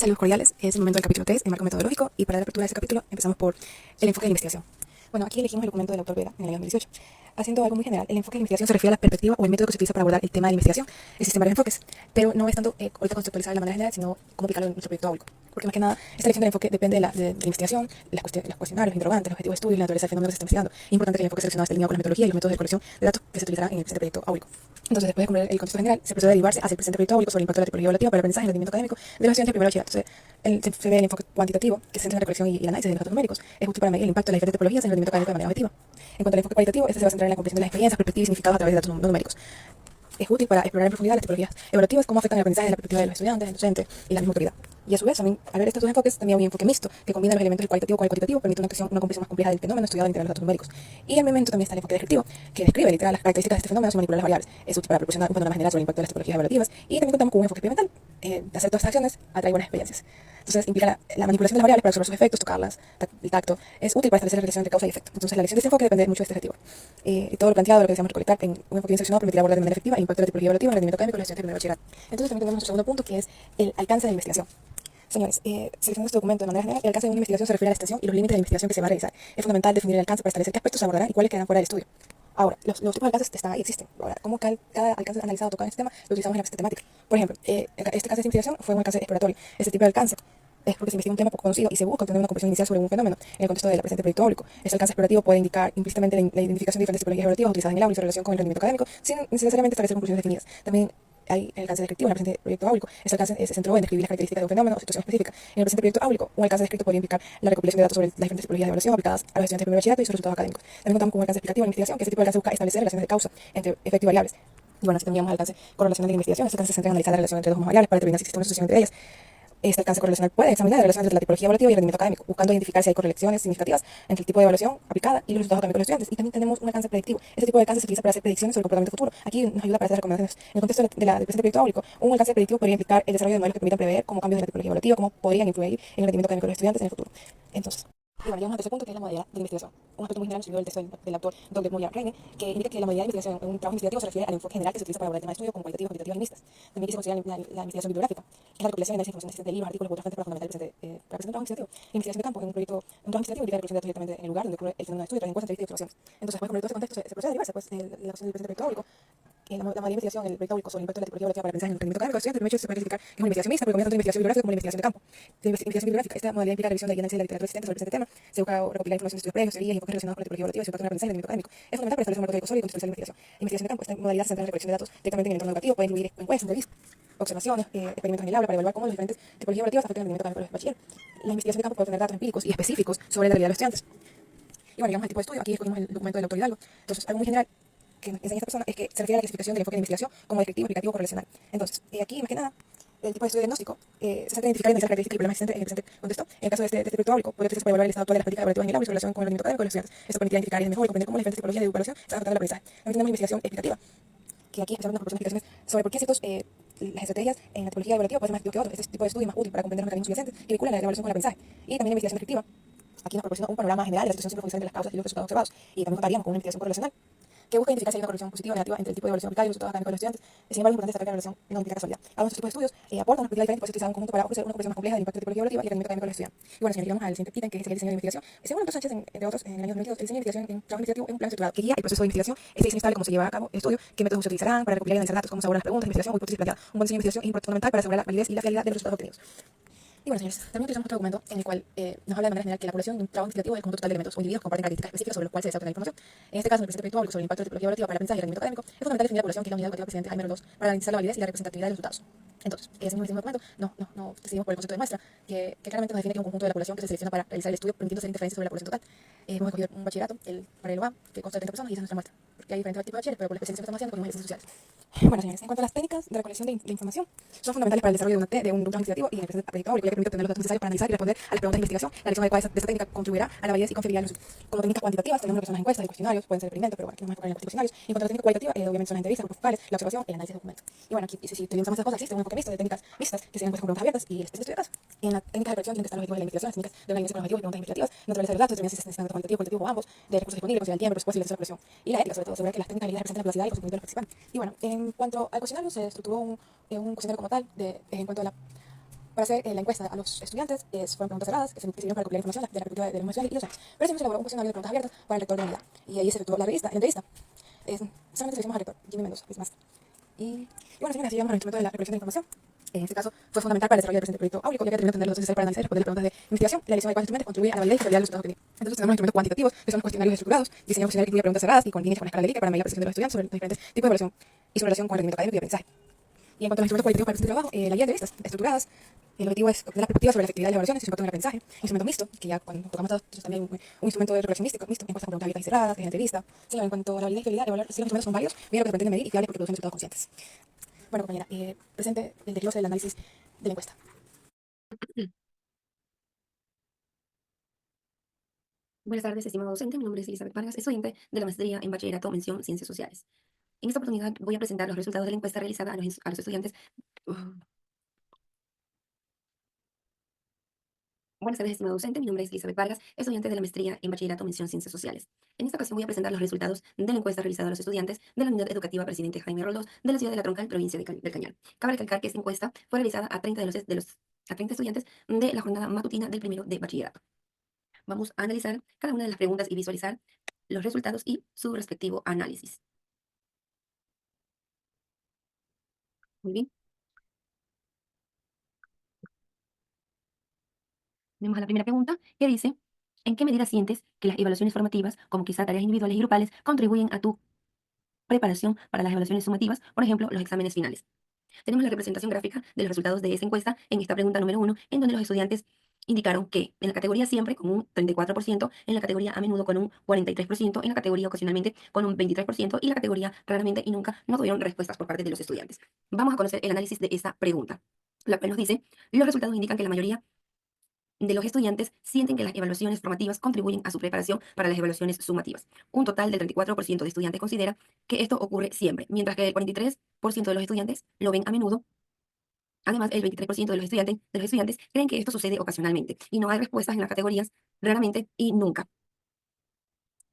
Saludos cordiales, es el momento del capítulo 3, el marco metodológico, y para dar apertura a este capítulo empezamos por el enfoque de la investigación. Bueno, aquí elegimos el documento del autor Vega en el año 2018. Haciendo algo muy general, el enfoque de la investigación se refiere a la perspectiva o el método que se utiliza para abordar el tema de la investigación. Existen varios enfoques, pero no es tanto ahorita conceptualizar de la manera general, sino cómo aplicarlo en nuestro proyecto áulico. Porque más que nada, esta elección del enfoque depende de la investigación, los cuestionarios, los interrogantes, los objetivos de estudio y la naturaleza del fenómeno que se está investigando. Es importante que el enfoque seleccionado esté alineado con la metodología y los métodos de colección de datos que se utilizarán en el presente proyecto áulico. Entonces, después de comprender el contexto general, se procede a derivarse hacia el presente proyecto áulico sobre el impacto de la tipología evaluativa para el aprendizaje y el rendimiento académico de los estudiantes de primer bachillerato. Entonces, se ve el enfoque cuantitativo, que se centra en la colección y el análisis de los datos numéricos. Es útil para medir el impacto de las diferentes tipologías en el rendimiento académico de manera objetiva. En cuanto al enfoque cualitativo, este se va a centrar en la comprensión de las experiencias, perspectivas y significados a través de datos no numéricos. Es útil para explorar en profundidad las tipologías evaluativas, cómo afectan el aprendizaje desde la perspectiva de los estudiantes, del docente y la misma autoridad. Y a su vez, también, al ver estos dos enfoques, también hay un enfoque mixto, que combina los elementos del cualitativo con el cuantitativo, permite una comprensión más compleja del fenómeno estudiado al integrar los datos numéricos. Y al momento también está el enfoque descriptivo, que describe literal las características de este fenómeno sin manipular las variables. Es útil para proporcionar un panorama general sobre el impacto de las tipologías evaluativas. Y también contamos con un enfoque experimental, de hacer todas estas acciones atrae buenas experiencias. Entonces, implica la manipulación de las variables para observar sus efectos, tocarlas, el tacto. Es útil para establecer la relación entre causa y efecto. Entonces, la elección de este enfoque depende mucho de este objetivo. Y todo lo planteado, lo que deseamos recolectar en un enfoque bien seleccionado, permitirá abordar de manera efectiva el impacto de la tipología evaluativa en el rendimiento académico de los estudiantes de primer bachillerato. Entonces, también tenemos nuestro segundo punto, que es el alcance de la investigación. Señores, seleccionando este documento de manera general, el alcance de una investigación se refiere a la extensión y los límites de la investigación que se va a realizar. Es fundamental definir el alcance para establecer qué aspectos se abordarán y cuáles quedan fuera del estudio. Ahora, los tipos de alcances están ahí, existen. Ahora, ¿cómo cada alcance analizado o tocado en este tema lo utilizamos en la temática? Por ejemplo, este alcance de investigación fue un alcance exploratorio. Este tipo de alcance es porque se investiga un tema poco conocido y se busca obtener una comprensión inicial sobre un fenómeno en el contexto del presente proyecto áulico. Este alcance explorativo puede indicar implícitamente la identificación de diferentes tipologías evaluativas utilizadas en el aula y su relación con el rendimiento académico, sin necesariamente establecer conclusiones definidas. También hay el alcance descriptivo en el presente proyecto áulico. Este alcance se centró en describir las características de un fenómeno o situación específica. En el presente proyecto áulico, un alcance descrito podría implicar la recopilación de datos sobre las diferentes tipologías de evaluación aplicadas a los estudiantes de primer bachillerato y sus resultados académicos. También contamos con un alcance explicativo en la investigación, que este tipo de alcance busca establecer relaciones de causa entre efectos y variables. Y bueno, así tendríamos el alcance correlacional de la investigación. Este alcance se centra en analizar la relación entre dos variables para determinar si existe una asociación entre ellas. Este alcance correlacional puede examinar la relación entre la tipología evaluativa y el rendimiento académico, buscando identificar si hay correlaciones significativas entre el tipo de evaluación aplicada y los resultados académicos de los estudiantes. Y también tenemos un alcance predictivo. Este tipo de alcance se utiliza para hacer predicciones sobre el comportamiento futuro. Aquí nos ayuda para hacer recomendaciones. En el contexto del presente proyecto áulico, un alcance predictivo podría implicar el desarrollo de modelos que permitan prever cómo cambios de la tipología evaluativa, cómo podrían influir en el rendimiento académico de los estudiantes en el futuro. Entonces, y bueno, llegamos al tercer punto, que es la modalidad de investigación. Un aspecto muy general siguió el texto del autor Dr. Moya Reine, que indica que la modalidad de investigación en un trabajo investigativo se refiere al enfoque general que se utiliza para abordar el tema de estudio, como cualitativos, cuantitativos y mixtas. También quise considerar la investigación bibliográfica, que es la recopilación y análisis de información existente de libros, artículos u otras fuentes para fundamentar para presentar un trabajo investigativo. La investigación de campo en un trabajo investigativo implica la recolección de datos directamente en el lugar donde ocurre el fenómeno de estudio, tras encuestas, entrevistas y observaciones. Entonces, pues, con todo este contexto se procede a derivarse, pues, la acción del presente proyecto áulico. La modalidad de investigación, el proyecto áulico sobre el impacto de la tipología evaluativa para el aprendizaje en el rendimiento académico de los estudiantes, primero se puede clasificar que es una investigación mixta, porque combina tanto investigación bibliográfica como la investigación de campo. La investigación bibliográfica, esta modalidad implica la revisión y análisis de la literatura existente sobre el presente tema. Se busca recopilar información de estudios previos, teorías y enfoques relacionados con la tipología evaluativa y su impacto en el aprendizaje y el rendimiento académico. Es fundamental para establecer un marco teórico sólido y contextualizar la investigación. La investigación de campo, esta modalidad se centra en la recolección de datos directamente en el entorno educativo, puede incluir encuestas, entrevistas, observaciones, experimentos en el aula para evaluar cómo las diferentes tipologías evaluativas afectan el rendimiento académico de los bachilleres. La investigación de campo puede obtener datos empíricos y específicos sobre la realidad de los estudiantes. Y bueno, llegamos al tipo de estudio. Aquí escogimos el documento del doctor Hidalgo. Entonces, algo muy general que enseña esta persona es que se refiere a la clasificación del enfoque de investigación como descriptivo, explicativo o correlacional. Entonces, aquí, más que nada, el tipo de estudio diagnóstico se centra en identificar y analizar características y problemas existentes en el presente contexto. En el caso de este proyecto áulico, podría utilizarse para evaluar el estado actual de las prácticas evaluativas en el aula y su relación con el rendimiento académico de los estudiantes. Esto permitirá identificar y mejor y comprender cómo las diferentes tipologías de evaluación están afectando el aprendizaje. También tenemos investigación explicativa, que aquí especialmente nos proporciona explicaciones sobre por qué las estrategias en la tipología evaluativa pueden ser más efectivas que otros. Este tipo de estudio es más útil para comprender los mecanismos subyacentes que vinculan la evaluación con el aprendizaje. Y también la investigación descriptiva. Aquí nos proporciona un panorama general de la situación sin profundizar de las causas y los resultados observados. Y también contaríamos con una investigación correlacional, que busca identificar si hay una correlación positiva o negativa entre el tipo de evaluación aplicada y los resultados académicos de los estudiantes. Sin embargo, es importante destacar que la relación no implica casualidad. Cada uno de estos tipos de estudios aportan una perspectiva diferente, pues se utiliza un conjunto para ofrecer una comprensión más compleja del impacto de la tipología evaluativa y el rendimiento académico de los estudiantes. Y bueno, señores, llegamos al siguiente ítem, que es el diseño de investigación. Según el doctor Sánchez, entre otros, en el año 2022, el diseño de investigación en trabajo investigativo es un plan estructurado que guía el proceso de investigación. Este diseño estable cómo se lleva a cabo el estudio, qué métodos se utilizarán para recopilar y analizar datos, cómo se abordan las preguntas de investigación o hipótesis planteadas. Un buen diseño de investigación es fundamental para asegurar la validez y la fiabilidad de los resultados obtenidos. Y bueno, señores, también utilizamos otro documento en el cual nos habla de manera general que la población de un trabajo investigativo es el conjunto total de elementos o individuos que comparten características específicas sobre los cuales se desea obtener información. En este caso, en el presente proyecto áulico sobre el impacto de la tipología evaluativa para el aprendizaje y el rendimiento académico, es fundamental definir la población, que es la unidad educativa presidente Jaime Roldós, para garantizar la validez y la representatividad de los resultados. Entonces, ese mismo documento no decidimos por el concepto de muestra, que claramente nos define que es un conjunto de la población que se selecciona para realizar el estudio, permitiendo hacer interferencias sobre la población total. Hemos escogido un bachillerato, para el OA, que consta de 30 personas, y esa es nuestra muestra, porque hay diferentes tipos de bachilleres, pero por la especialización que estamos haciendo, cogimos las ciencias sociales. Bueno, señores, en cuanto a las técnicas de recolección de información, son fundamentales para el desarrollo de un trabajo investigativo y en el presente proyecto áulico, ya que permite obtener los datos necesarios para analizar y responder a las preguntas de investigación. La elección adecuada de esta técnica contribuirá a la validez y confiabilidad del uso. Como técnicas cuantitativas, tenemos lo que son las encuestas y cuestionarios, pueden ser experimentos, pero bueno, aquí nos vamos a enfocar en los cuestionarios. Y en cuanto a la técnica cualitativa, obviamente son las entrevistas, grupos focales, la observación y el análisis de documentos. Y bueno, aquí, si utilizamos esas cosas, existe un enfoque mixto de técnicas mixtas que serían encuestas con preguntas abiertas y el estudio de caso. En la técnica de recolección tienen que estar los objetivos de la investigación, las técnicas de organización con los objetivos y preguntas investigativas, naturaleza de los datos, determinar si se necesitan datos cuantitativos, cualitativos o ambos, de recursos disponibles, considerar el tiempo, el presupuesto y la elección. Y la ética, sobre todo, asegurar que las técnicas representan la velocidad y los conocimientos de los participantes. Y bueno, en cuanto al cuestionario, se estructuró un cuestionario como tal, en cuanto a la Para hacer la encuesta a los estudiantes, fueron preguntas cerradas que sirvieron para recopilar información de la perspectiva de los más y docentes. Pero siempre se elaboró un cuestionario de preguntas abiertas para el rector de la unidad. Y ahí se efectuó la entrevista. Solamente seleccionamos al rector, Jimmy Mendoza, es más. Y bueno, señores, así llegamos al instrumento de la recolección de información. En este caso, fue fundamental para el desarrollo del presente proyecto áulico, ya que determinó tener los datos necesarios para analizar y responder preguntas de investigación. La elección de cuáles instrumentos contribuye a la validez y fiabilidad de los resultados obtenidos. Entonces, tenemos instrumentos cuantitativos, que son los cuestionarios estructurados. Diseñamos cuestionarios que incluyen preguntas cerradas y con líneas con escala de Likert para medir la percepción de los estudiantes sobre los diferentes tipos de evaluación y su relación con el rendimiento académico y aprendizaje. Y en cuanto a los instrumentos cualitativos para el presente trabajo, la guía de entrevistas estructuradas. El objetivo es obtener la perspectiva sobre la efectividad de las evaluaciones y su impacto en el aprendizaje. Instrumento mixto, que ya cuando tocamos datos, también hay un instrumento de recolección mixto, encuestas con preguntas abiertas y cerradas, que es entrevista. Sí, en cuanto a la validez y fiabilidad, evaluar si los instrumentos son válidos, bien lo que se pretende medir y fiables porque producen resultados conscientes. Bueno, compañera, presente el desglose del análisis de la encuesta. Buenas tardes, estimado docente. Mi nombre es Elizabeth Vargas, estudiante de la maestría en Bachillerato Mención Ciencias Sociales. En esta oportunidad voy a presentar los resultados de la encuesta realizada a los estudiantes. Buenas tardes, estimado docente. Mi nombre es Elizabeth Vargas, estudiante de la maestría en Bachillerato Mención Ciencias Sociales. En esta ocasión voy a presentar los resultados de la encuesta realizada a los estudiantes de la Unidad Educativa Presidente Jaime Roldós de la ciudad de La Troncal, provincia del Cañar. Cabe recalcar que esta encuesta fue realizada a 30 a 30 estudiantes de la jornada matutina del primero de bachillerato. Vamos a analizar cada una de las preguntas y visualizar los resultados y su respectivo análisis. Muy bien. Vamos a la primera pregunta, que dice, ¿en qué medida sientes que las evaluaciones formativas, como quizá tareas individuales y grupales, contribuyen a tu preparación para las evaluaciones sumativas, por ejemplo, los exámenes finales? Tenemos la representación gráfica de los resultados de esa encuesta en esta pregunta número 1, en donde los estudiantes indicaron que en la categoría siempre con un 34%, en la categoría a menudo con un 43%, en la categoría ocasionalmente con un 23% y la categoría raramente y nunca no tuvieron respuestas por parte de los estudiantes. Vamos a conocer el análisis de esta pregunta, la cual nos dice, los resultados indican que la mayoría de los estudiantes sienten que las evaluaciones formativas contribuyen a su preparación para las evaluaciones sumativas. Un total del 34% de estudiantes considera que esto ocurre siempre, mientras que el 43% de los estudiantes lo ven a menudo. Además, el 23% de los estudiantes creen que esto sucede ocasionalmente y no hay respuestas en las categorías raramente y nunca.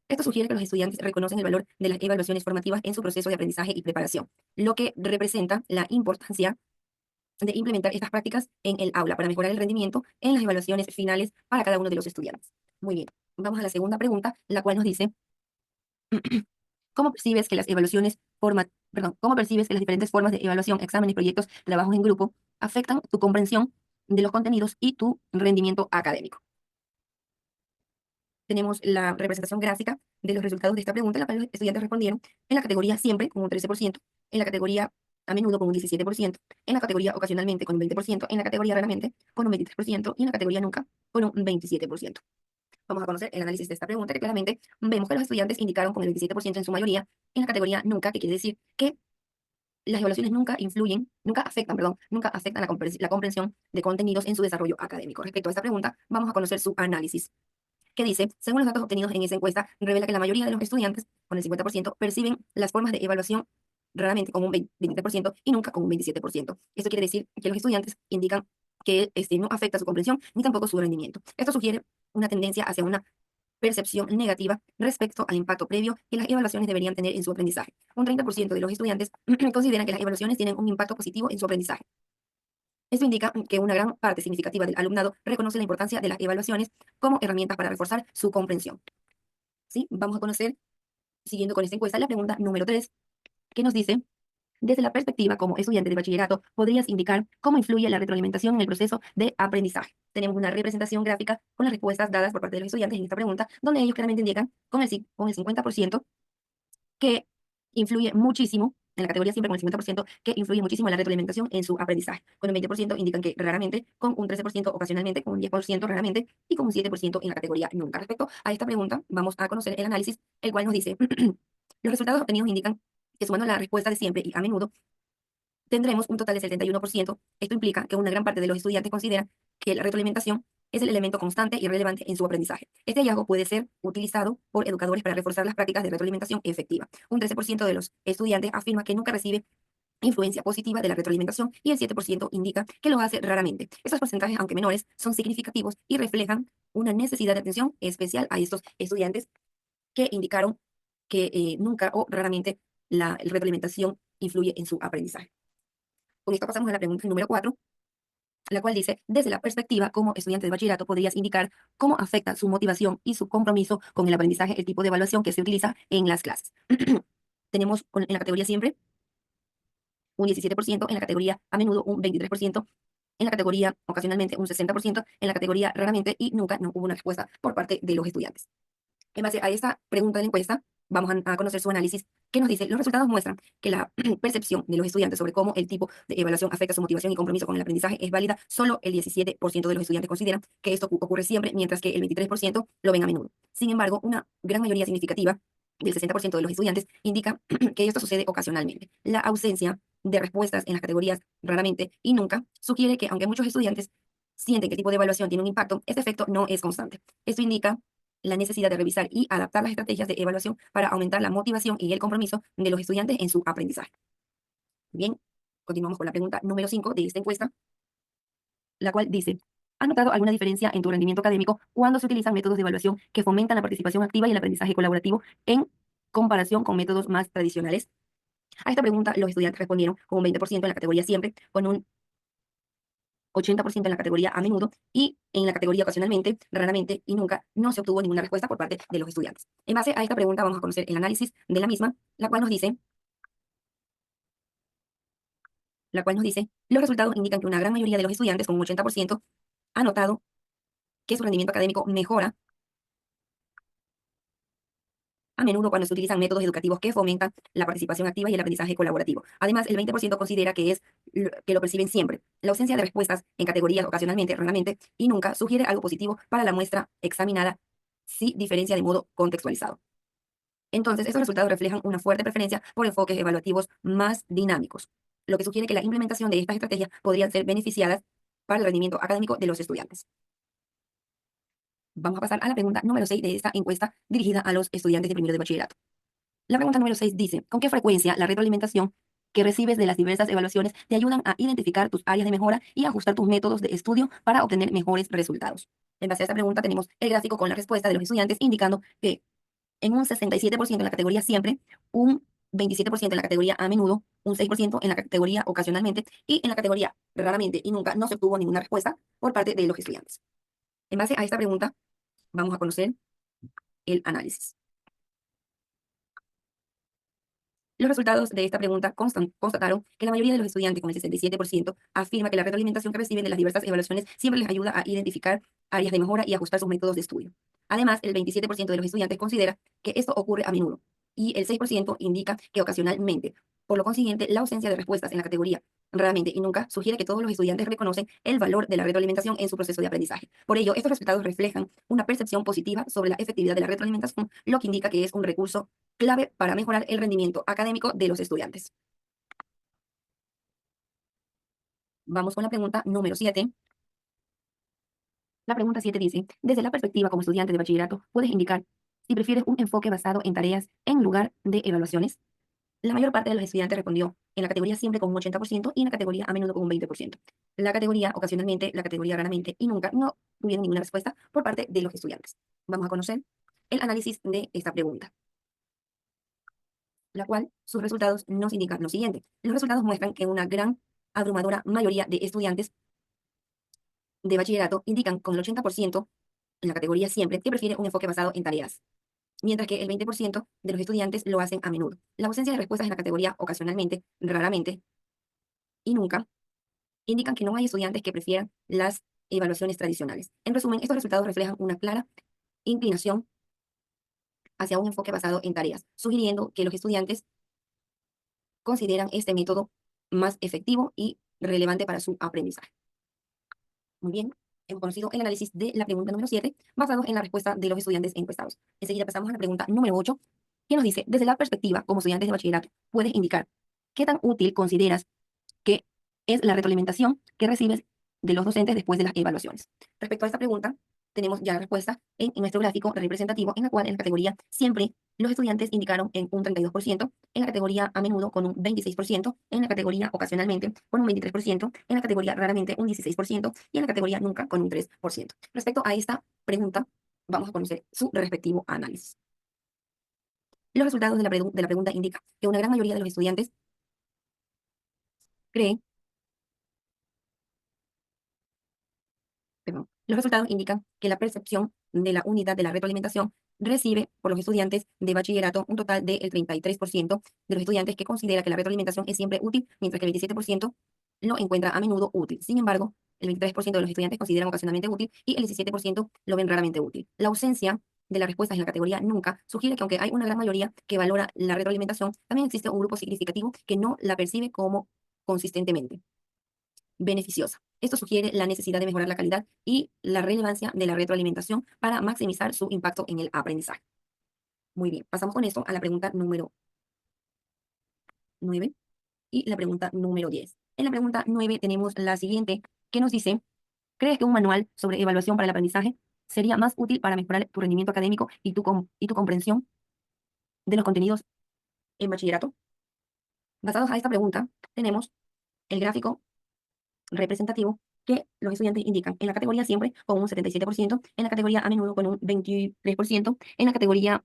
Esto sugiere que los estudiantes reconocen el valor de las evaluaciones formativas en su proceso de aprendizaje y preparación, lo que representa la importancia de implementar estas prácticas en el aula para mejorar el rendimiento en las evaluaciones finales para cada uno de los estudiantes. Muy bien, vamos a la segunda pregunta, la cual nos dice, ¿cómo percibes que las diferentes formas de evaluación, exámenes, proyectos, trabajos en grupo afectan tu comprensión de los contenidos y tu rendimiento académico? Tenemos la representación gráfica de los resultados de esta pregunta, en la cual los estudiantes respondieron en la categoría siempre con un 13%, en la categoría a menudo con un 17%, en la categoría ocasionalmente con un 20%, en la categoría raramente con un 23% y en la categoría nunca con un 27%. Vamos a conocer el análisis de esta pregunta, que claramente vemos que los estudiantes indicaron con el 27% en su mayoría en la categoría nunca, que quiere decir que las evaluaciones nunca afectan la comprensión de contenidos en su desarrollo académico. Respecto a esta pregunta, vamos a conocer su análisis, que dice, según los datos obtenidos en esa encuesta, revela que la mayoría de los estudiantes, con el 50%, perciben las formas de evaluación raramente con un 23% y nunca con un 27%. Esto quiere decir que los estudiantes indican que no afecta su comprensión ni tampoco su rendimiento. Esto sugiere una tendencia hacia una percepción negativa respecto al impacto previo que las evaluaciones deberían tener en su aprendizaje. Un 30% de los estudiantes consideran que las evaluaciones tienen un impacto positivo en su aprendizaje. Esto indica que una gran parte significativa del alumnado reconoce la importancia de las evaluaciones como herramientas para reforzar su comprensión. ¿Sí? Vamos a conocer, siguiendo con esta encuesta, la pregunta número 3, que nos dice, desde la perspectiva como estudiante de bachillerato, ¿podrías indicar cómo influye la retroalimentación en el proceso de aprendizaje? Tenemos una representación gráfica con las respuestas dadas por parte de los estudiantes en esta pregunta, donde ellos claramente indican con el 50% que influye muchísimo, en la categoría siempre con el 50%, que influye muchísimo en la retroalimentación en su aprendizaje. Con el 20% indican que raramente, con un 13% ocasionalmente, con un 10% raramente y con un 7% en la categoría nunca. Respecto a esta pregunta, vamos a conocer el análisis, el cual nos dice, los resultados obtenidos indican que sumando la respuesta de siempre y a menudo, tendremos un total de 71%. Esto implica que una gran parte de los estudiantes considera que la retroalimentación es el elemento constante y relevante en su aprendizaje. Este hallazgo puede ser utilizado por educadores para reforzar las prácticas de retroalimentación efectiva. Un 13% de los estudiantes afirma que nunca recibe influencia positiva de la retroalimentación y el 7% indica que lo hace raramente. Estos porcentajes, aunque menores, son significativos y reflejan una necesidad de atención especial a estos estudiantes que indicaron que nunca o raramente la retroalimentación influye en su aprendizaje. Con esto pasamos a la pregunta número 4, la cual dice, desde la perspectiva como estudiante de bachillerato podrías indicar cómo afecta su motivación y su compromiso con el aprendizaje el tipo de evaluación que se utiliza en las clases. Tenemos en la categoría siempre un 17%, en la categoría a menudo un 23%, en la categoría ocasionalmente un 60%, en la categoría raramente y nunca no hubo una respuesta por parte de los estudiantes. En base a esta pregunta de la encuesta, vamos a conocer su análisis, que nos dice, los resultados muestran que la percepción de los estudiantes sobre cómo el tipo de evaluación afecta su motivación y compromiso con el aprendizaje es válida. Solo el 17% de los estudiantes consideran que esto ocurre siempre, mientras que el 23% lo ven a menudo. Sin embargo, una gran mayoría significativa del 60% de los estudiantes indica que esto sucede ocasionalmente. La ausencia de respuestas en las categorías raramente y nunca sugiere que, aunque muchos estudiantes sienten que el tipo de evaluación tiene un impacto, este efecto no es constante. Esto indica la necesidad de revisar y adaptar las estrategias de evaluación para aumentar la motivación y el compromiso de los estudiantes en su aprendizaje. Bien, continuamos con la pregunta número 5 de esta encuesta, la cual dice, ¿has notado alguna diferencia en tu rendimiento académico cuando se utilizan métodos de evaluación que fomentan la participación activa y el aprendizaje colaborativo en comparación con métodos más tradicionales? A esta pregunta los estudiantes respondieron con un 20% en la categoría siempre, con un 80% en la categoría a menudo y en la categoría ocasionalmente, raramente y nunca no se obtuvo ninguna respuesta por parte de los estudiantes. En base a esta pregunta vamos a conocer el análisis de la misma, la cual nos dice, los resultados indican que una gran mayoría de los estudiantes, con un 80%, ha notado que su rendimiento académico mejora a menudo cuando se utilizan métodos educativos que fomentan la participación activa y el aprendizaje colaborativo. Además, el 20% considera que lo perciben siempre. La ausencia de respuestas en categorías ocasionalmente, raramente y nunca sugiere algo positivo para la muestra examinada si diferencia de modo contextualizado. Entonces, estos resultados reflejan una fuerte preferencia por enfoques evaluativos más dinámicos, lo que sugiere que la implementación de estas estrategias podrían ser beneficiadas para el rendimiento académico de los estudiantes. Vamos a pasar a la pregunta número 6 de esta encuesta dirigida a los estudiantes de primero de bachillerato. La pregunta número 6 dice, ¿con qué frecuencia la retroalimentación que recibes de las diversas evaluaciones te ayudan a identificar tus áreas de mejora y ajustar tus métodos de estudio para obtener mejores resultados? En base a esta pregunta tenemos el gráfico con la respuesta de los estudiantes indicando que en un 67% en la categoría siempre, un 27% en la categoría a menudo, un 6% en la categoría ocasionalmente y en la categoría raramente y nunca no se obtuvo ninguna respuesta por parte de los estudiantes. En base a esta pregunta vamos a conocer el análisis. Los resultados de esta pregunta constataron que la mayoría de los estudiantes, con el 67%, afirma que la retroalimentación que reciben de las diversas evaluaciones siempre les ayuda a identificar áreas de mejora y ajustar sus métodos de estudio. Además, el 27% de los estudiantes considera que esto ocurre a menudo y el 6% indica que ocasionalmente. Por lo consiguiente, la ausencia de respuestas en la categoría raramente y nunca sugiere que todos los estudiantes reconocen el valor de la retroalimentación en su proceso de aprendizaje. Por ello, estos resultados reflejan una percepción positiva sobre la efectividad de la retroalimentación, lo que indica que es un recurso clave para mejorar el rendimiento académico de los estudiantes. Vamos con la pregunta número 7. La pregunta 7 dice, desde la perspectiva como estudiante de bachillerato, ¿puedes indicar si prefieres un enfoque basado en tareas en lugar de evaluaciones? La mayor parte de los estudiantes respondió en la categoría siempre con un 80% y en la categoría a menudo con un 20%. La categoría ocasionalmente, la categoría raramente y nunca no tuvieron ninguna respuesta por parte de los estudiantes. Vamos a conocer el análisis de esta pregunta, la cual sus resultados nos indican lo siguiente. Los resultados muestran que una gran abrumadora mayoría de estudiantes de bachillerato indican con el 80% en la categoría siempre que prefiere un enfoque basado en tareas, mientras que el 20% de los estudiantes lo hacen a menudo. La ausencia de respuestas en la categoría ocasionalmente, raramente y nunca indican que no hay estudiantes que prefieran las evaluaciones tradicionales. En resumen, estos resultados reflejan una clara inclinación hacia un enfoque basado en tareas, sugiriendo que los estudiantes consideran este método más efectivo y relevante para su aprendizaje. Muy bien, hemos conocido el análisis de la pregunta número 7, basado en la respuesta de los estudiantes encuestados. Enseguida pasamos a la pregunta número 8, que nos dice, desde la perspectiva como estudiantes de bachillerato, puedes indicar qué tan útil consideras que es la retroalimentación que recibes de los docentes después de las evaluaciones. Respecto a esta pregunta, tenemos ya la respuesta en nuestro gráfico representativo, en la cual en la categoría siempre los estudiantes indicaron en un 32%, en la categoría a menudo con un 26%, en la categoría ocasionalmente con un 23%, en la categoría raramente un 16% y en la categoría nunca con un 3%. Respecto a esta pregunta, vamos a conocer su respectivo análisis. Los resultados de la pregunta indican que una gran mayoría de los estudiantes cree perdón, los resultados indican que la percepción de la unidad de la retroalimentación recibe por los estudiantes de bachillerato un total del 33% de los estudiantes que considera que la retroalimentación es siempre útil, mientras que el 27% lo encuentra a menudo útil. Sin embargo, el 23% de los estudiantes consideran ocasionalmente útil y el 17% lo ven raramente útil. La ausencia de las respuestas en la categoría nunca sugiere que aunque hay una gran mayoría que valora la retroalimentación, también existe un grupo significativo que no la percibe como consistentemente beneficiosa. Esto sugiere la necesidad de mejorar la calidad y la relevancia de la retroalimentación para maximizar su impacto en el aprendizaje. Muy bien, pasamos con esto a la pregunta número 9 y la pregunta número 10. En la pregunta 9 tenemos la siguiente, que nos dice: ¿crees que un manual sobre evaluación para el aprendizaje sería más útil para mejorar tu rendimiento académico y tu comprensión de los contenidos en bachillerato? Basados a esta pregunta, tenemos el gráfico representativo que los estudiantes indican en la categoría siempre con un 77%, en la categoría a menudo con un 23%, en la categoría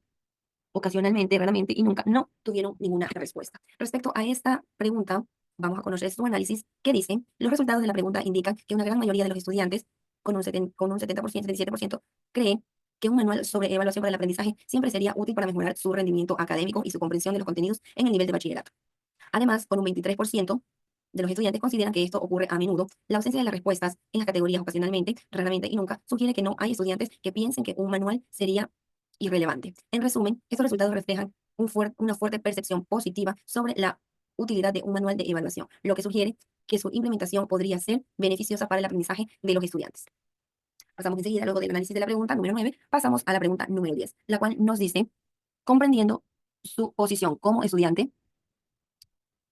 ocasionalmente, raramente y nunca no tuvieron ninguna respuesta. Respecto a esta pregunta, vamos a conocer su análisis que dice: los resultados de la pregunta indican que una gran mayoría de los estudiantes con un 70%, 77%, cree que un manual sobre evaluación para el aprendizaje siempre sería útil para mejorar su rendimiento académico y su comprensión de los contenidos en el nivel de bachillerato. Además, con un 23% de los estudiantes consideran que esto ocurre a menudo. La ausencia de las respuestas en las categorías ocasionalmente, raramente y nunca sugiere que no hay estudiantes que piensen que un manual sería irrelevante. En resumen, estos resultados reflejan una fuerte percepción positiva sobre la utilidad de un manual de evaluación, lo que sugiere que su implementación podría ser beneficiosa para el aprendizaje de los estudiantes. Pasamos enseguida, luego del análisis de la pregunta número 9, pasamos a la pregunta número 10, la cual nos dice: comprendiendo su posición como estudiante,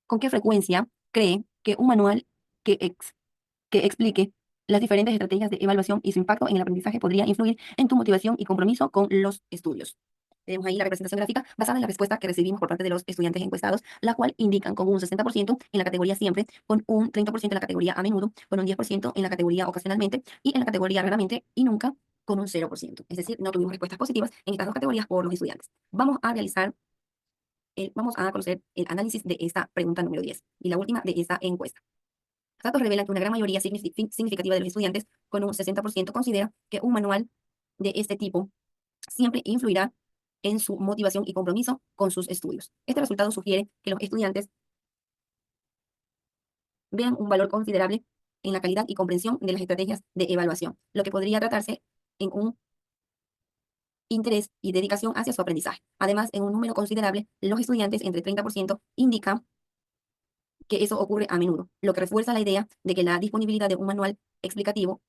¿con qué frecuencia cree que un manual que, que explique las diferentes estrategias de evaluación y su impacto en el aprendizaje podría influir en tu motivación y compromiso con los estudios? Tenemos ahí la representación gráfica basada en la respuesta que recibimos por parte de los estudiantes encuestados, la cual indican con un 60% en la categoría siempre, con un 30% en la categoría a menudo, con un 10% en la categoría ocasionalmente y en la categoría raramente y nunca con un 0%. Es decir, no tuvimos respuestas positivas en estas dos categorías por los estudiantes. Vamos a conocer el análisis de esta pregunta número 10 y la última de esta encuesta. Los datos revelan que una gran mayoría significativa de los estudiantes, con un 60%, considera que un manual de este tipo siempre influirá en su motivación y compromiso con sus estudios. Este resultado sugiere que los estudiantes vean un valor considerable en la calidad y comprensión de las estrategias de evaluación, lo que podría tratarse en un interés y dedicación hacia su aprendizaje. Además, en un número considerable, los estudiantes, entre 30%, indican que eso ocurre a menudo, lo que refuerza la idea de que la disponibilidad de un manual explicativo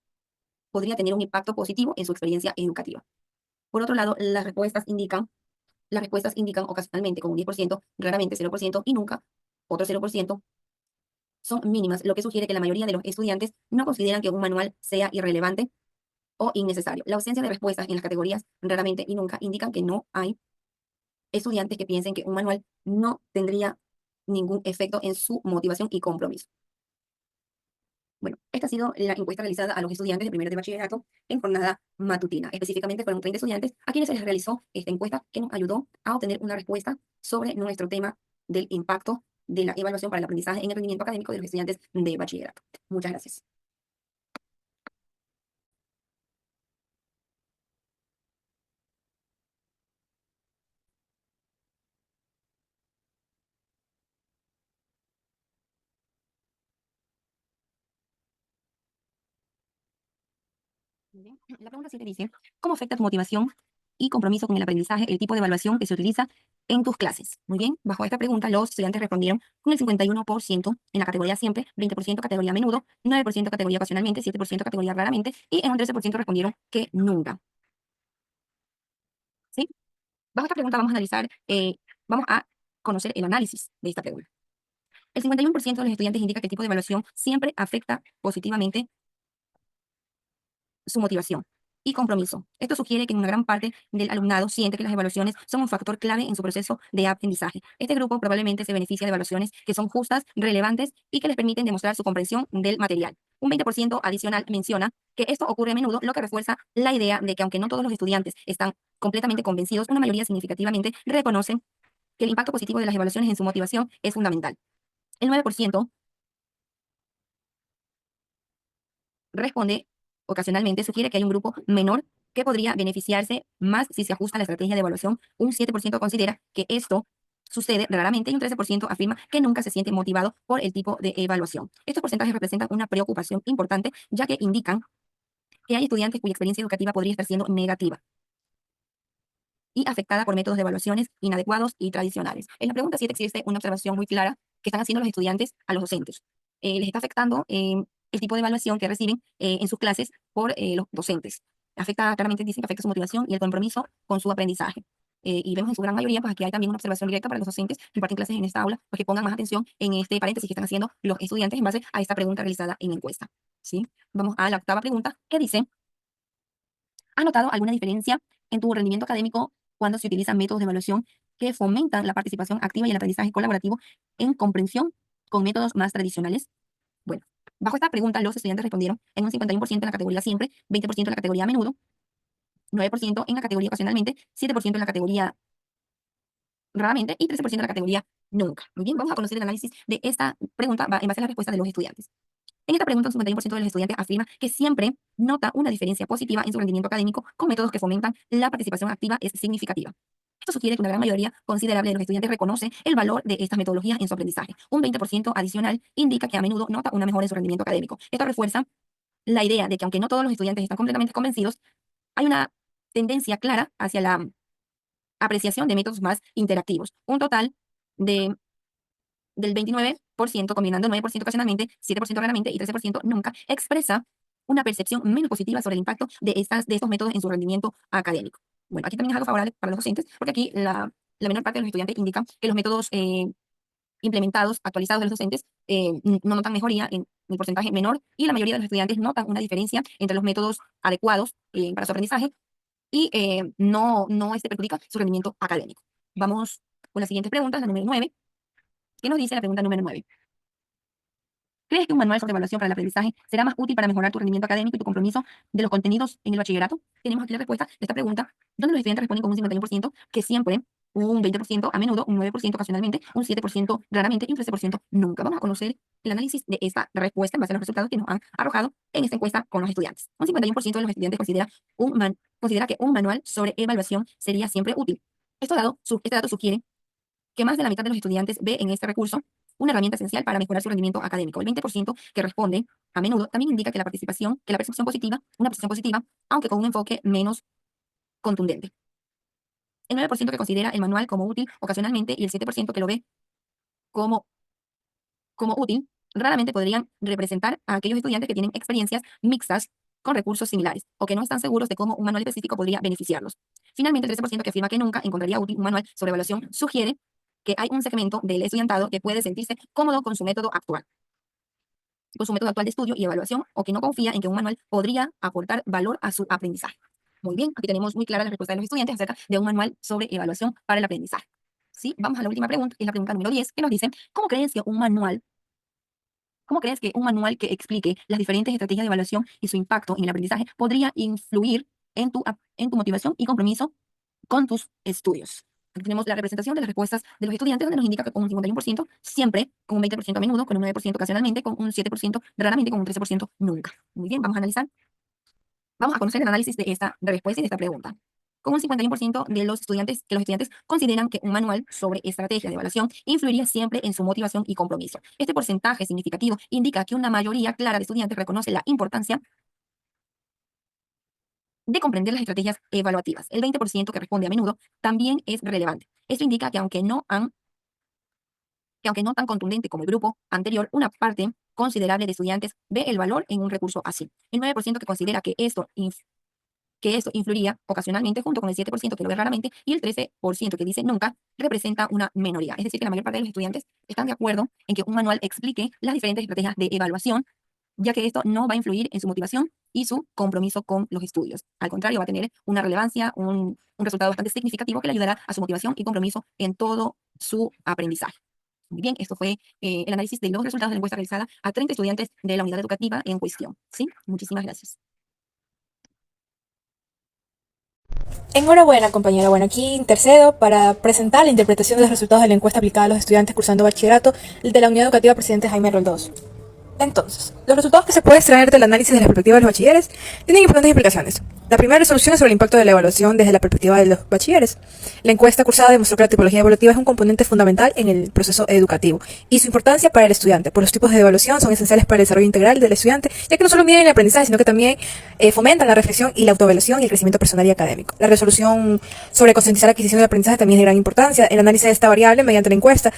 podría tener un impacto positivo en su experiencia educativa. Por otro lado, las respuestas indican ocasionalmente con un 10%, raramente 0% y nunca otro 0%, son mínimas, lo que sugiere que la mayoría de los estudiantes no consideran que un manual sea irrelevante o innecesario. La ausencia de respuestas en las categorías raramente y nunca indican que no hay estudiantes que piensen que un manual no tendría ningún efecto en su motivación y compromiso. Bueno, esta ha sido la encuesta realizada a los estudiantes de primero de bachillerato en jornada matutina. Específicamente fueron 30 estudiantes a quienes se les realizó esta encuesta que nos ayudó a obtener una respuesta sobre nuestro tema del impacto de la evaluación para el aprendizaje en el rendimiento académico de los estudiantes de bachillerato. Muchas gracias. Muy bien. La pregunta 7 dice: ¿cómo afecta tu motivación y compromiso con el aprendizaje el tipo de evaluación que se utiliza en tus clases? Muy bien, bajo esta pregunta los estudiantes respondieron con el 51% en la categoría siempre, 20% categoría a menudo, 9% categoría ocasionalmente, 7% categoría raramente y en un 13% respondieron que nunca. ¿Sí? Bajo esta pregunta vamos a conocer el análisis de esta pregunta. El 51% de los estudiantes indica que el tipo de evaluación siempre afecta positivamente su motivación y compromiso. Esto sugiere que una gran parte del alumnado siente que las evaluaciones son un factor clave en su proceso de aprendizaje. Este grupo probablemente se beneficia de evaluaciones que son justas, relevantes y que les permiten demostrar su comprensión del material. Un 20% adicional menciona que esto ocurre a menudo, lo que refuerza la idea de que aunque no todos los estudiantes están completamente convencidos, una mayoría significativamente reconocen que el impacto positivo de las evaluaciones en su motivación es fundamental. El 9% responde ocasionalmente sugiere que hay un grupo menor que podría beneficiarse más si se ajusta a la estrategia de evaluación. Un 7% considera que esto sucede raramente y un 13% afirma que nunca se siente motivado por el tipo de evaluación. Estos porcentajes representan una preocupación importante, ya que indican que hay estudiantes cuya experiencia educativa podría estar siendo negativa y afectada por métodos de evaluaciones inadecuados y tradicionales. En la pregunta 7 existe una observación muy clara que están haciendo los estudiantes a los docentes. Les está afectando el tipo de evaluación que reciben en sus clases por los docentes. Afecta, claramente dicen que afecta su motivación y el compromiso con su aprendizaje. Y vemos en su gran mayoría, pues aquí hay también una observación directa para los docentes que imparten clases en esta aula, pues que pongan más atención en este paréntesis que están haciendo los estudiantes en base a esta pregunta realizada en la encuesta. ¿Sí? Vamos a la octava pregunta, que dice: ¿has notado alguna diferencia en tu rendimiento académico cuando se utilizan métodos de evaluación que fomentan la participación activa y el aprendizaje colaborativo en comprensión con métodos más tradicionales? Bueno, bajo esta pregunta los estudiantes respondieron en un 51% en la categoría siempre, 20% en la categoría a menudo, 9% en la categoría ocasionalmente, 7% en la categoría raramente y 13% en la categoría nunca. Muy bien, vamos a conocer el análisis de esta pregunta en base a las respuestas de los estudiantes. En esta pregunta, un 51% de los estudiantes afirma que siempre nota una diferencia positiva en su rendimiento académico con métodos que fomentan la participación activa es significativa. Esto sugiere que una gran mayoría considerable de los estudiantes reconoce el valor de estas metodologías en su aprendizaje. Un 20% adicional indica que a menudo nota una mejora en su rendimiento académico. Esto refuerza la idea de que aunque no todos los estudiantes están completamente convencidos, hay una tendencia clara hacia la apreciación de métodos más interactivos. Un total de del 29%, combinando 9% ocasionalmente, 7% raramente y 13% nunca, expresa una percepción menos positiva sobre el impacto de estos métodos en su rendimiento académico. Bueno, aquí también es algo favorable para los docentes, porque aquí la menor parte de los estudiantes indican que los métodos implementados, actualizados de los docentes, no notan mejoría en el porcentaje menor, y la mayoría de los estudiantes notan una diferencia entre los métodos adecuados para su aprendizaje y no perjudica su rendimiento académico. Vamos con las siguientes preguntas, la número 9. ¿Qué nos dice la pregunta número 9? ¿Crees que un manual sobre evaluación para el aprendizaje será más útil para mejorar tu rendimiento académico y tu compromiso de los contenidos en el bachillerato? Tenemos aquí la respuesta de esta pregunta, donde los estudiantes responden con un 51% que siempre, un 20% a menudo, un 9% ocasionalmente, un 7% raramente y un 13% nunca. Vamos a conocer el análisis de esta respuesta en base a los resultados que nos han arrojado en esta encuesta con los estudiantes. Un 51% de los estudiantes considera que un manual sobre evaluación sería siempre útil. Este dato sugiere que más de la mitad de los estudiantes ve en este recurso una herramienta esencial para mejorar su rendimiento académico. El 20% que responde a menudo también indica que una percepción positiva, aunque con un enfoque menos contundente. El 9% que considera el manual como útil ocasionalmente y el 7% que lo ve como, como útil, raramente podrían representar a aquellos estudiantes que tienen experiencias mixtas con recursos similares o que no están seguros de cómo un manual específico podría beneficiarlos. Finalmente, el 13% que afirma que nunca encontraría útil un manual sobre evaluación sugiere que hay un segmento del estudiantado que puede sentirse cómodo con su método actual de estudio y evaluación, o que no confía en que un manual podría aportar valor a su aprendizaje. Muy bien, aquí tenemos muy clara la respuesta de los estudiantes acerca de un manual sobre evaluación para el aprendizaje. ¿Sí? Vamos a la última pregunta, que es la pregunta número 10, que nos dice: ¿cómo crees que un manual que explique las diferentes estrategias de evaluación y su impacto en el aprendizaje podría influir en tu motivación y compromiso con tus estudios? Aquí tenemos la representación de las respuestas de los estudiantes, donde nos indica que con un 51% siempre, con un 20% a menudo, con un 9% ocasionalmente, con un 7% raramente, con un 13% nunca. Muy bien, vamos a conocer el análisis de esta respuesta y de esta pregunta. Con un 51% de los estudiantes consideran que un manual sobre estrategia de evaluación influiría siempre en su motivación y compromiso. Este porcentaje significativo indica que una mayoría clara de estudiantes reconoce la importancia de comprender las estrategias evaluativas. El 20% que responde a menudo también es relevante. Esto indica que aunque no tan contundente como el grupo anterior, una parte considerable de estudiantes ve el valor en un recurso así. El 9% que considera que esto influiría ocasionalmente, junto con el 7% que lo ve raramente, y el 13% que dice nunca, representa una minoría. Es decir, que la mayor parte de los estudiantes están de acuerdo en que un manual explique las diferentes estrategias de evaluación, ya que esto no va a influir en su motivación y su compromiso con los estudios. Al contrario, va a tener una relevancia, un resultado bastante significativo que le ayudará a su motivación y compromiso en todo su aprendizaje. Muy bien, esto fue el análisis de los resultados de la encuesta realizada a 30 estudiantes de la unidad educativa en cuestión. ¿Sí? Muchísimas gracias. Enhorabuena, compañera. Bueno, aquí intercedo para presentar la interpretación de los resultados de la encuesta aplicada a los estudiantes cursando bachillerato de la Unidad Educativa Presidente Jaime Roldós. Entonces, los resultados que se pueden extraer del análisis de la perspectiva de los bachilleres tienen importantes implicaciones. La primera resolución es sobre el impacto de la evaluación desde la perspectiva de los bachilleres. La encuesta cursada demostró que la tipología evaluativa es un componente fundamental en el proceso educativo y su importancia para el estudiante, pues los tipos de evaluación son esenciales para el desarrollo integral del estudiante, ya que no solo miden el aprendizaje, sino que también fomentan la reflexión y la autoevaluación y el crecimiento personal y académico. La resolución sobre concientizar la adquisición del aprendizaje también es de gran importancia. El análisis de esta variable mediante la encuesta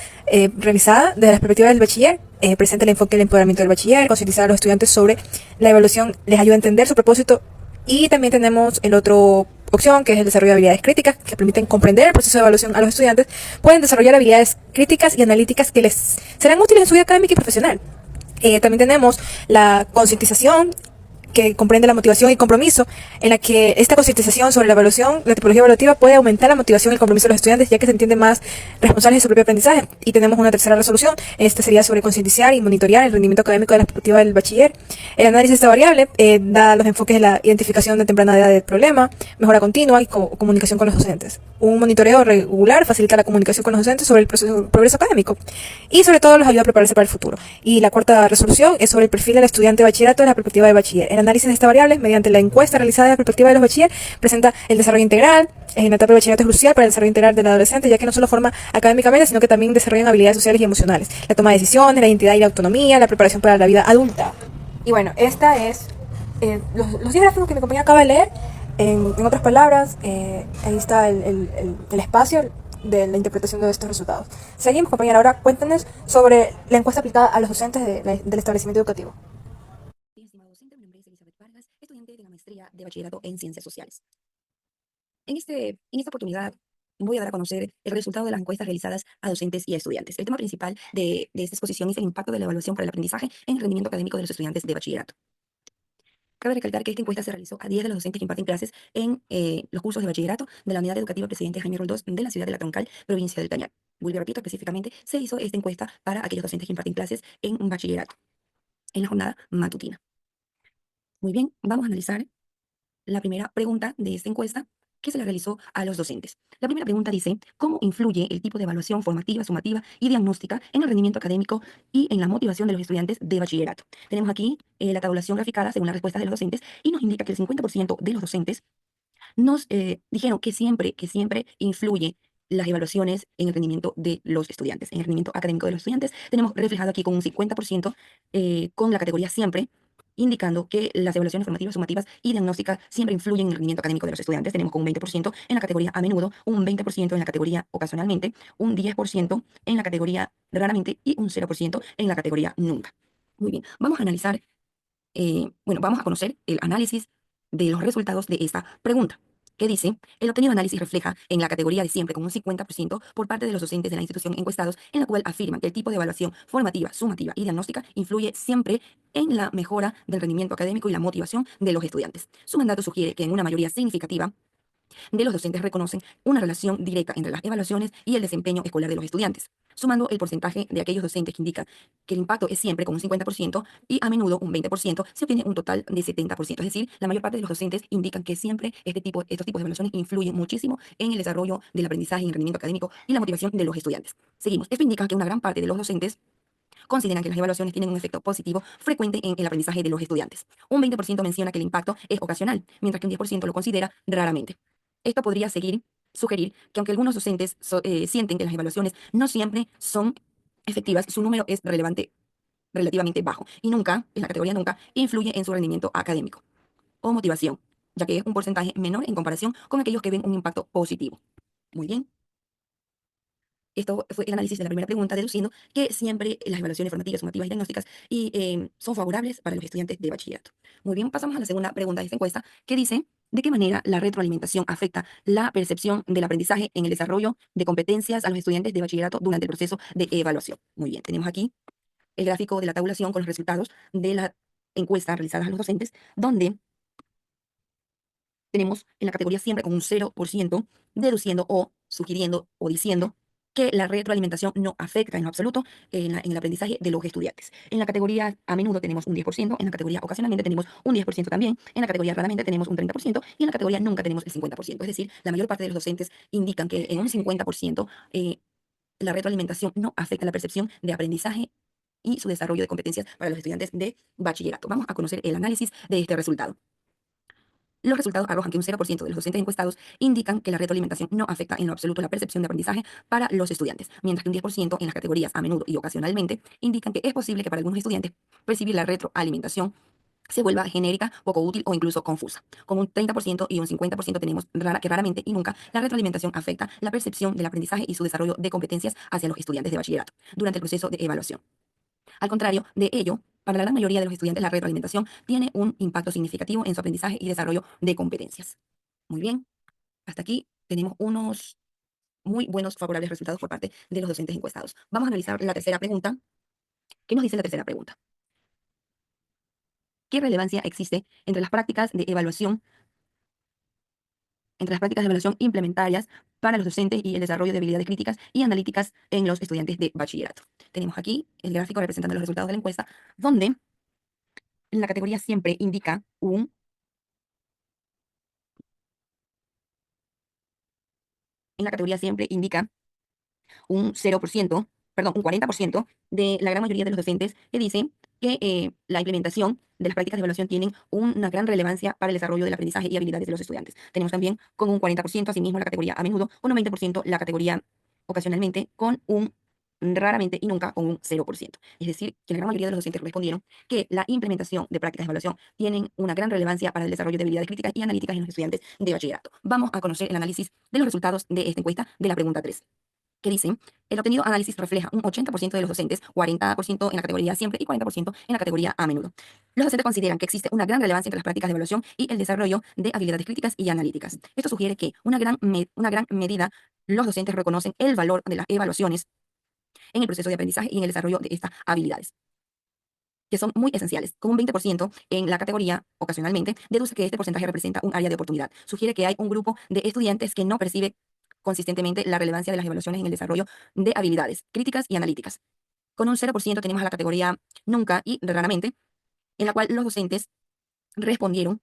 realizada desde la perspectiva del bachiller presenta el enfoque del empoderamiento del bachiller, concientizar a los estudiantes sobre la evaluación les ayuda a entender su propósito y también tenemos el otro opción que es el desarrollo de habilidades críticas que permiten comprender el proceso de evaluación a los estudiantes, pueden desarrollar habilidades críticas y analíticas que les serán útiles en su vida académica y profesional. También tenemos la concientización que comprende la motivación y compromiso, en la que esta concientización sobre la evaluación, la tipología evaluativa puede aumentar la motivación y el compromiso de los estudiantes, ya que se entienden más responsables de su propio aprendizaje. Y tenemos una tercera resolución, esta sería sobre concientizar y monitorear el rendimiento académico de la perspectiva del bachiller. El análisis de esta variable da los enfoques de la identificación de temprana edad del problema, mejora continua y comunicación con los docentes. Un monitoreo regular facilita la comunicación con los docentes sobre el progreso académico y sobre todo los ayuda a prepararse para el futuro. Y la cuarta resolución es sobre el perfil del estudiante de bachillerato desde la perspectiva del bachiller. El análisis de esta variable, mediante la encuesta realizada desde la perspectiva de los bachilleres, presenta el desarrollo integral. En la etapa de bachillerato es crucial para el desarrollo integral del adolescente, ya que no solo forma académicamente, sino que también desarrollan habilidades sociales y emocionales. La toma de decisiones, la identidad y la autonomía, la preparación para la vida adulta. Y bueno, esta es los 10 gráficos que mi compañera acaba de leer. En otras palabras, ahí está el espacio de la interpretación de estos resultados. Seguimos, compañera. Ahora cuéntanos sobre la encuesta aplicada a los docentes del establecimiento educativo. Bien, estimado docente, mi nombre es Elizabeth Vargas, estudiante de la maestría de bachillerato en Ciencias Sociales. En esta oportunidad voy a dar a conocer el resultado de las encuestas realizadas a docentes y a estudiantes. El tema principal de esta exposición es el impacto de la evaluación para el aprendizaje en el rendimiento académico de los estudiantes de bachillerato. Cabe recalcar que esta encuesta se realizó a 10 de los docentes que imparten clases en los cursos de bachillerato de la Unidad Educativa Presidente Jaime Roldós de la ciudad de La Troncal, provincia del Cañar. Vuelvo y repito, específicamente se hizo esta encuesta para aquellos docentes que imparten clases en bachillerato, en la jornada matutina. Muy bien, vamos a analizar la primera pregunta de esta encuesta que se le realizó a los docentes. La primera pregunta dice, ¿cómo influye el tipo de evaluación formativa, sumativa y diagnóstica en el rendimiento académico y en la motivación de los estudiantes de bachillerato? Tenemos aquí la tabulación graficada según las respuestas de los docentes y nos indica que el 50% de los docentes nos dijeron que siempre influye las evaluaciones en el rendimiento de los estudiantes, en el rendimiento académico de los estudiantes. Tenemos reflejado aquí con un 50% con la categoría siempre, indicando que las evaluaciones formativas, sumativas y diagnósticas siempre influyen en el rendimiento académico de los estudiantes. Tenemos con un 20% en la categoría a menudo, un 20% en la categoría ocasionalmente, un 10% en la categoría raramente y un 0% en la categoría nunca. Muy bien, vamos a analizar, vamos a conocer el análisis de los resultados de esta pregunta, que dice, el obtenido análisis refleja en la categoría de siempre con un 50% por parte de los docentes de la institución encuestados, en la cual afirman que el tipo de evaluación formativa, sumativa y diagnóstica influye siempre en la mejora del rendimiento académico y la motivación de los estudiantes. Su mandato sugiere que en una mayoría significativa de los docentes reconocen una relación directa entre las evaluaciones y el desempeño escolar de los estudiantes, sumando el porcentaje de aquellos docentes que indican que el impacto es siempre con un 50% y a menudo un 20%, se obtiene un total de 70%. Es decir, la mayor parte de los docentes indican que siempre estos tipos de evaluaciones influyen muchísimo en el desarrollo del aprendizaje y el rendimiento académico y la motivación de los estudiantes. Seguimos. Esto indica que una gran parte de los docentes consideran que las evaluaciones tienen un efecto positivo frecuente en el aprendizaje de los estudiantes. Un 20% menciona que el impacto es ocasional, mientras que un 10% lo considera raramente. Esto podría sugerir que aunque algunos docentes sienten que las evaluaciones no siempre son efectivas, su número es relativamente bajo y nunca, en la categoría nunca, influye en su rendimiento académico o motivación, ya que es un porcentaje menor en comparación con aquellos que ven un impacto positivo. Muy bien. Esto fue el análisis de la primera pregunta, deduciendo que siempre las evaluaciones formativas, sumativas y diagnósticas son favorables para los estudiantes de bachillerato. Muy bien, pasamos a la segunda pregunta de esta encuesta, que dice, ¿de qué manera la retroalimentación afecta la percepción del aprendizaje en el desarrollo de competencias a los estudiantes de bachillerato durante el proceso de evaluación? Muy bien, tenemos aquí el gráfico de la tabulación con los resultados de la encuesta realizada a los docentes, donde tenemos en la categoría siempre con un 0%, deduciendo o sugiriendo o diciendo que la retroalimentación no afecta en lo absoluto en el aprendizaje de los estudiantes. En la categoría a menudo tenemos un 10%, en la categoría ocasionalmente tenemos un 10% también, en la categoría raramente tenemos un 30% y en la categoría nunca tenemos el 50%. Es decir, la mayor parte de los docentes indican que en un 50% la retroalimentación no afecta la percepción de aprendizaje y su desarrollo de competencias para los estudiantes de bachillerato. Vamos a conocer el análisis de este resultado. Los resultados arrojan que un 0% de los docentes encuestados indican que la retroalimentación no afecta en lo absoluto la percepción de aprendizaje para los estudiantes, mientras que un 10% en las categorías a menudo y ocasionalmente indican que es posible que para algunos estudiantes percibir la retroalimentación se vuelva genérica, poco útil o incluso confusa. Con un 30% y un 50% tenemos que raramente y nunca la retroalimentación afecta la percepción del aprendizaje y su desarrollo de competencias hacia los estudiantes de bachillerato durante el proceso de evaluación. Al contrario de ello, para la gran mayoría de los estudiantes la retroalimentación tiene un impacto significativo en su aprendizaje y desarrollo de competencias. Muy bien, hasta aquí tenemos unos muy buenos, favorables resultados por parte de los docentes encuestados. Vamos a analizar la tercera pregunta. ¿Qué nos dice la tercera pregunta? ¿Qué relevancia existe entre las prácticas de evaluación implementarias para los docentes y el desarrollo de habilidades críticas y analíticas en los estudiantes de bachillerato? Tenemos aquí el gráfico representando los resultados de la encuesta, donde la categoría siempre indica un 0%, perdón, un 40% de la gran mayoría de los docentes que dicen que la implementación de las prácticas de evaluación tienen una gran relevancia para el desarrollo del aprendizaje y habilidades de los estudiantes. Tenemos también con un 40%, asimismo, la categoría a menudo, con un 20% la categoría ocasionalmente, con un raramente y nunca con un 0%. Es decir, que la gran mayoría de los docentes respondieron que la implementación de prácticas de evaluación tienen una gran relevancia para el desarrollo de habilidades críticas y analíticas en los estudiantes de bachillerato. Vamos a conocer el análisis de los resultados de esta encuesta de la pregunta 3, que dice: el obtenido análisis refleja un 80% de los docentes, 40% en la categoría siempre y 40% en la categoría a menudo. Los docentes consideran que existe una gran relevancia entre las prácticas de evaluación y el desarrollo de habilidades críticas y analíticas. Esto sugiere que una gran medida los docentes reconocen el valor de las evaluaciones en el proceso de aprendizaje y en el desarrollo de estas habilidades, que son muy esenciales. Con un 20% en la categoría ocasionalmente, deduce que este porcentaje representa un área de oportunidad. Sugiere que hay un grupo de estudiantes que no percibe consistentemente la relevancia de las evaluaciones en el desarrollo de habilidades críticas y analíticas. Con un 0% tenemos a la categoría nunca y raramente, en la cual los docentes respondieron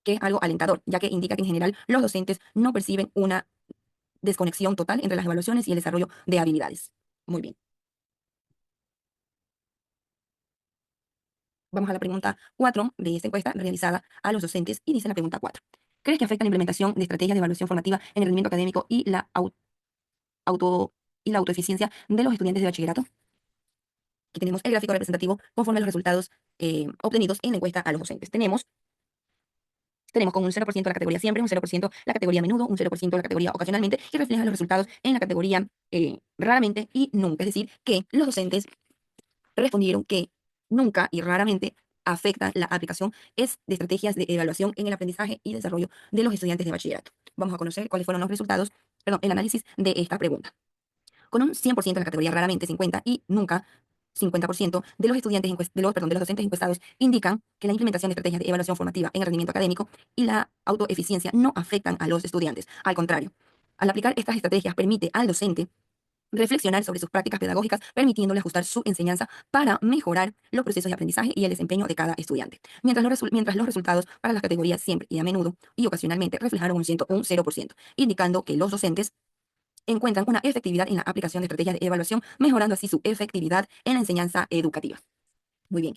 que es algo alentador, ya que indica que en general los docentes no perciben una desconexión total entre las evaluaciones y el desarrollo de habilidades. Muy bien. Vamos a la pregunta 4 de esta encuesta realizada a los docentes y dice la pregunta 4. ¿Crees que afecta la implementación de estrategias de evaluación formativa en el rendimiento académico y la autoeficiencia de los estudiantes de bachillerato? Aquí tenemos el gráfico representativo conforme a los resultados obtenidos en la encuesta a los docentes. Tenemos con un 0% la categoría siempre, un 0% la categoría a menudo, un 0% la categoría ocasionalmente, que refleja los resultados en la categoría raramente y nunca. Es decir, que los docentes respondieron que nunca y raramente afectan la aplicación de estrategias de evaluación en el aprendizaje y desarrollo de los estudiantes de bachillerato. Vamos a conocer cuáles fueron los resultados, perdón, el análisis de esta pregunta. Con un 100% en la categoría raramente 50 y nunca 50% de los estudiantes de los docentes encuestados indican que la implementación de estrategias de evaluación formativa en el rendimiento académico y la autoeficiencia no afectan a los estudiantes. Al contrario, al aplicar estas estrategias permite al docente reflexionar sobre sus prácticas pedagógicas, permitiéndole ajustar su enseñanza para mejorar los procesos de aprendizaje y el desempeño de cada estudiante. Mientras los resultados para las categorías siempre y a menudo y ocasionalmente reflejaron un 0%, indicando que los docentes encuentran una efectividad en la aplicación de estrategias de evaluación, mejorando así su efectividad en la enseñanza educativa. Muy bien.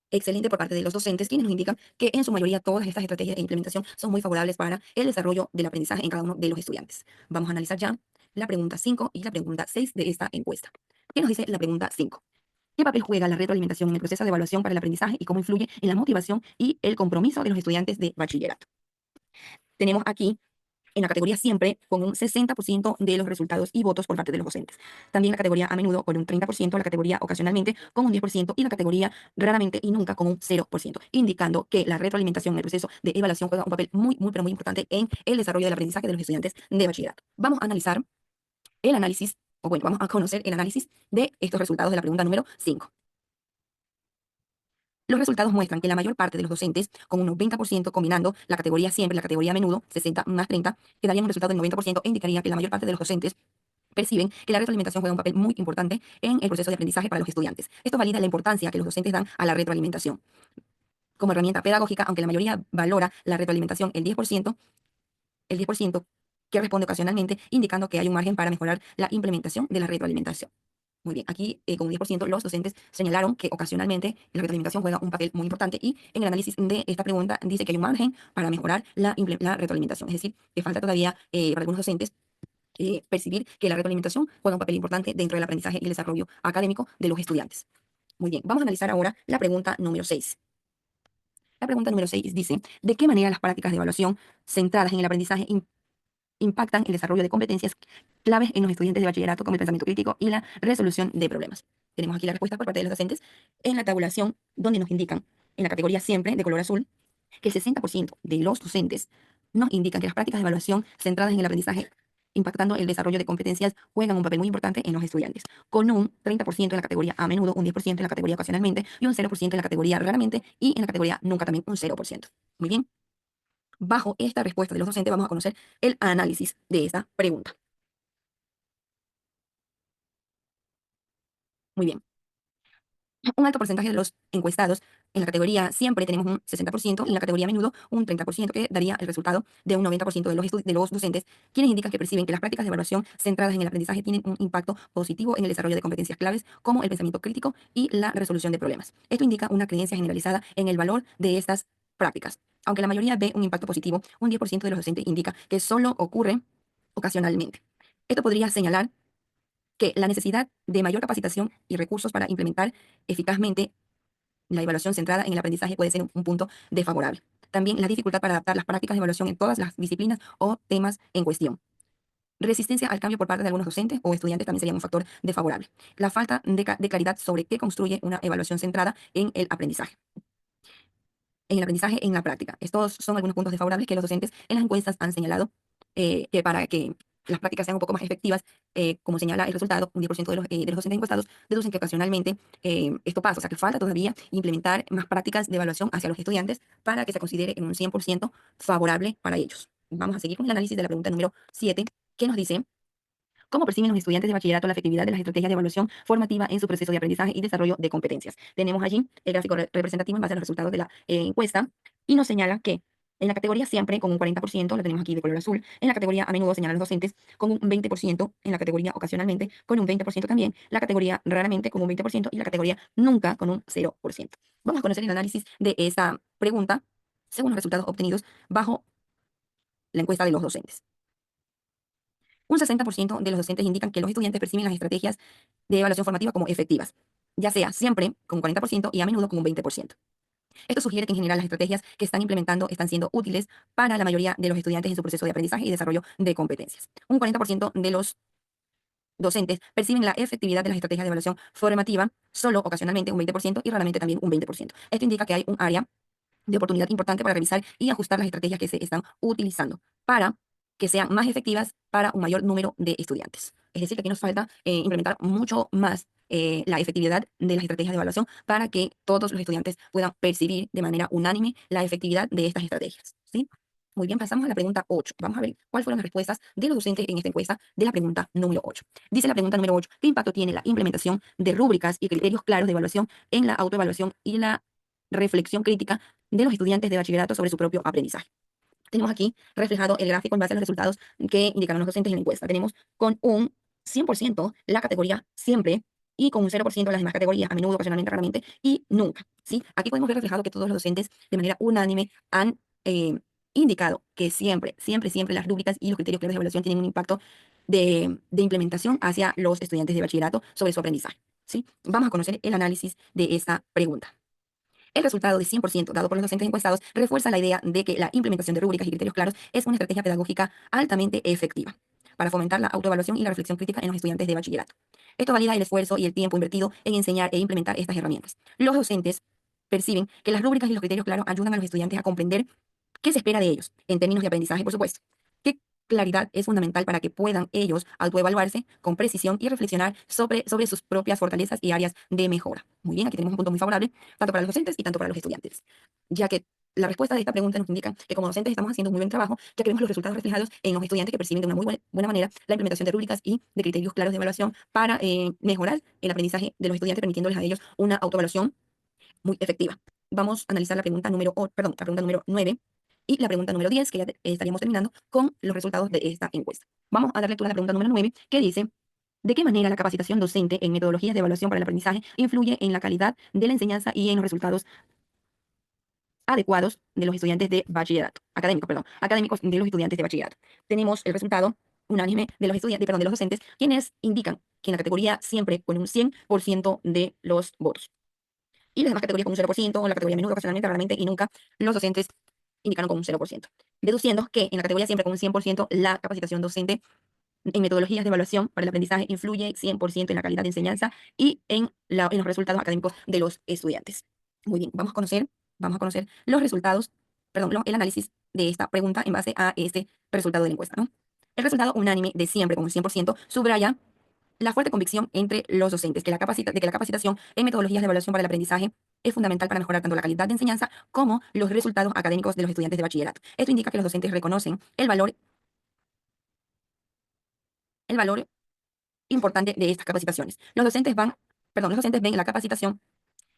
Excelente por parte de los docentes, quienes nos indican que en su mayoría todas estas estrategias de implementación son muy favorables para el desarrollo del aprendizaje en cada uno de los estudiantes. Vamos a analizar ya la pregunta 5 y la pregunta 6 de esta encuesta. ¿Qué nos dice la pregunta 5? ¿Qué papel juega la retroalimentación en el proceso de evaluación para el aprendizaje y cómo influye en la motivación y el compromiso de los estudiantes de bachillerato? Tenemos aquí en la categoría siempre con un 60% de los resultados y votos por parte de los docentes. También la categoría a menudo con un 30%, la categoría ocasionalmente con un 10% y la categoría raramente y nunca con un 0%, indicando que la retroalimentación en el proceso de evaluación juega un papel muy, muy, pero muy importante en el desarrollo del aprendizaje de los estudiantes de bachillerato. Vamos a analizar el análisis, o bueno, vamos a conocer el análisis de estos resultados de la pregunta número 5. Los resultados muestran que la mayor parte de los docentes, con un 90% combinando la categoría siempre y la categoría a menudo, 60 más 30, que darían un resultado del 90% e indicaría que la mayor parte de los docentes perciben que la retroalimentación juega un papel muy importante en el proceso de aprendizaje para los estudiantes. Esto valida la importancia que los docentes dan a la retroalimentación como herramienta pedagógica, aunque la mayoría valora la retroalimentación el 10% que responde ocasionalmente, indicando que hay un margen para mejorar la implementación de la retroalimentación. Muy bien, aquí con un 10% los docentes señalaron que ocasionalmente la retroalimentación juega un papel muy importante y en el análisis de esta pregunta dice que hay un margen para mejorar la retroalimentación. Es decir, que falta todavía para algunos docentes percibir que la retroalimentación juega un papel importante dentro del aprendizaje y el desarrollo académico de los estudiantes. Muy bien, vamos a analizar ahora la pregunta número 6. La pregunta número 6 dice, ¿de qué manera las prácticas de evaluación centradas en el aprendizaje impactan el desarrollo de competencias claves en los estudiantes de bachillerato como el pensamiento crítico y la resolución de problemas? Tenemos aquí la respuesta por parte de los docentes en la tabulación donde nos indican en la categoría siempre de color azul que el 60% de los docentes nos indican que las prácticas de evaluación centradas en el aprendizaje impactando el desarrollo de competencias juegan un papel muy importante en los estudiantes, con un 30% en la categoría a menudo, un 10% en la categoría ocasionalmente y un 0% en la categoría raramente y en la categoría nunca también un 0%. Muy bien. Bajo esta respuesta de los docentes vamos a conocer el análisis de esta pregunta. Muy bien. Un alto porcentaje de los encuestados en la categoría siempre tenemos un 60% y en la categoría a menudo un 30%, que daría el resultado de un 90% de los docentes, quienes indican que perciben que las prácticas de evaluación centradas en el aprendizaje tienen un impacto positivo en el desarrollo de competencias claves como el pensamiento crítico y la resolución de problemas. Esto indica una creencia generalizada en el valor de estas prácticas. Aunque la mayoría ve un impacto positivo, un 10% de los docentes indica que solo ocurre ocasionalmente. Esto podría señalar que la necesidad de mayor capacitación y recursos para implementar eficazmente la evaluación centrada en el aprendizaje puede ser un punto desfavorable. También la dificultad para adaptar las prácticas de evaluación en todas las disciplinas o temas en cuestión. Resistencia al cambio por parte de algunos docentes o estudiantes también sería un factor desfavorable. La falta de claridad sobre qué construye una evaluación centrada en el aprendizaje. En el aprendizaje en la práctica. Estos son algunos puntos desfavorables que los docentes en las encuestas han señalado que para que las prácticas sean un poco más efectivas, como señala el resultado, un 10% de los docentes encuestados deducen que ocasionalmente esto pasa, o sea que falta todavía implementar más prácticas de evaluación hacia los estudiantes para que se considere en un 100% favorable para ellos. Vamos a seguir con el análisis de la pregunta número 7, que nos dice: ¿cómo perciben los estudiantes de bachillerato la efectividad de las estrategias de evaluación formativa en su proceso de aprendizaje y desarrollo de competencias? Tenemos allí el gráfico representativo en base a los resultados de la encuesta y nos señala que en la categoría siempre con un 40%, la tenemos aquí de color azul, en la categoría a menudo señalan los docentes con un 20%, en la categoría ocasionalmente con un 20% también, la categoría raramente con un 20% y la categoría nunca con un 0%. Vamos a conocer el análisis de esta pregunta según los resultados obtenidos bajo la encuesta de los docentes. Un 60% de los docentes indican que los estudiantes perciben las estrategias de evaluación formativa como efectivas, ya sea siempre con un 40% y a menudo con un 20%. Esto sugiere que en general las estrategias que están implementando están siendo útiles para la mayoría de los estudiantes en su proceso de aprendizaje y desarrollo de competencias. Un 40% de los docentes perciben la efectividad de las estrategias de evaluación formativa solo ocasionalmente un 20% y raramente también un 20%. Esto indica que hay un área de oportunidad importante para revisar y ajustar las estrategias que se están utilizando para que sean más efectivas para un mayor número de estudiantes. Es decir, que aquí nos falta implementar mucho más la efectividad de las estrategias de evaluación para que todos los estudiantes puedan percibir de manera unánime la efectividad de estas estrategias. ¿Sí? Muy bien, pasamos a la pregunta 8. Vamos a ver cuáles fueron las respuestas de los docentes en esta encuesta de la pregunta número 8. Dice la pregunta número 8, ¿qué impacto tiene la implementación de rúbricas y criterios claros de evaluación en la autoevaluación y la reflexión crítica de los estudiantes de bachillerato sobre su propio aprendizaje? Tenemos aquí reflejado el gráfico en base a los resultados que indicaron los docentes en la encuesta. Tenemos con un 100% la categoría siempre y con un 0% las demás categorías, a menudo, ocasionalmente, raramente y nunca. ¿Sí? Aquí podemos ver reflejado que todos los docentes de manera unánime han indicado que siempre, siempre, siempre las rúbricas y los criterios claros de evaluación tienen un impacto de implementación hacia los estudiantes de bachillerato sobre su aprendizaje. ¿Sí? Vamos a conocer el análisis de esta pregunta. El resultado de 100% dado por los docentes encuestados refuerza la idea de que la implementación de rúbricas y criterios claros es una estrategia pedagógica altamente efectiva para fomentar la autoevaluación y la reflexión crítica en los estudiantes de bachillerato. Esto valida el esfuerzo y el tiempo invertido en enseñar e implementar estas herramientas. Los docentes perciben que las rúbricas y los criterios claros ayudan a los estudiantes a comprender qué se espera de ellos, en términos de aprendizaje, por supuesto. Qué claridad es fundamental para que puedan ellos autoevaluarse con precisión y reflexionar sobre sus propias fortalezas y áreas de mejora. Muy bien, aquí tenemos un punto muy favorable, tanto para los docentes y tanto para los estudiantes, ya que la respuesta de esta pregunta nos indica que como docentes estamos haciendo un muy buen trabajo, ya que vemos los resultados reflejados en los estudiantes que perciben de una muy buena manera la implementación de rúbricas y de criterios claros de evaluación para mejorar el aprendizaje de los estudiantes, permitiéndoles a ellos una autoevaluación muy efectiva. Vamos a analizar la pregunta la pregunta número 9 y la pregunta número 10, que ya estaríamos terminando con los resultados de esta encuesta. Vamos a dar lectura a la pregunta número 9, que dice: ¿De qué manera la capacitación docente en metodologías de evaluación para el aprendizaje influye en la calidad de la enseñanza y en los resultados adecuados de los estudiantes de bachillerato, académicos de los estudiantes de bachillerato? Tenemos el resultado unánime de los estudiantes, de los docentes, quienes indican que en la categoría siempre con un 100% de los votos. Y las demás categorías con un 0%, en la categoría menudo, ocasionalmente, raramente y nunca, los docentes indicaron con un 0%. Deduciendo que en la categoría siempre con un 100%, la capacitación docente en metodologías de evaluación para el aprendizaje influye 100% en la calidad de enseñanza y en los resultados académicos de los estudiantes. Muy bien, vamos a conocer los resultados, el análisis de esta pregunta en base a este resultado de la encuesta, ¿no? El resultado unánime de siempre con un 100% subraya la fuerte convicción entre los docentes de que la capacitación en metodologías de evaluación para el aprendizaje es fundamental para mejorar tanto la calidad de enseñanza como los resultados académicos de los estudiantes de bachillerato. Esto indica que los docentes reconocen el valor importante de estas capacitaciones. Los docentes ven la capacitación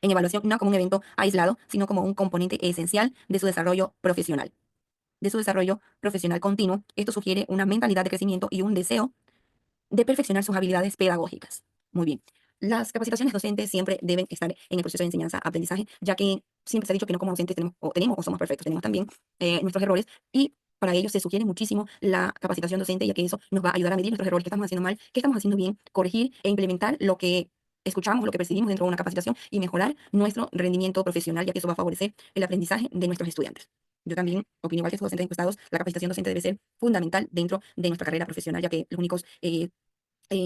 en evaluación no como un evento aislado, sino como un componente esencial de su desarrollo profesional. Continuo. Esto sugiere una mentalidad de crecimiento y un deseo de perfeccionar sus habilidades pedagógicas. Muy bien. Las capacitaciones docentes siempre deben estar en el proceso de enseñanza-aprendizaje, ya que siempre se ha dicho que no como docentes tenemos o somos perfectos, tenemos también nuestros errores, y para ello se sugiere muchísimo la capacitación docente, ya que eso nos va a ayudar a medir nuestros errores, qué estamos haciendo mal, qué estamos haciendo bien, corregir e implementar lo que escuchamos, lo que percibimos dentro de una capacitación y mejorar nuestro rendimiento profesional, ya que eso va a favorecer el aprendizaje de nuestros estudiantes. Yo también opino igual que estos docentes encuestados, la capacitación docente debe ser fundamental dentro de nuestra carrera profesional, ya que los únicos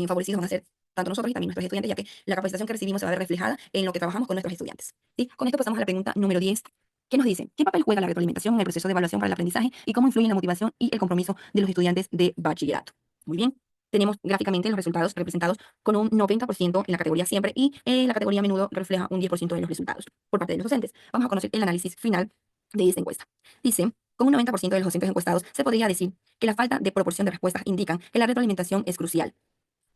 favorecidos van a ser tanto nosotros y también nuestros estudiantes, ya que la capacitación que recibimos se va a ver reflejada en lo que trabajamos con nuestros estudiantes. ¿Sí? Con esto pasamos a la pregunta número 10. ¿Qué nos dice? ¿Qué papel juega la retroalimentación en el proceso de evaluación para el aprendizaje y cómo influye en la motivación y el compromiso de los estudiantes de bachillerato? Muy bien. Tenemos gráficamente los resultados representados con un 90% en la categoría siempre y la categoría menudo refleja un 10% de los resultados por parte de los docentes. Vamos a conocer el análisis final de esta encuesta. Dice, con un 90% de los docentes encuestados, se podría decir que la falta de proporción de respuestas indican que la retroalimentación es crucial.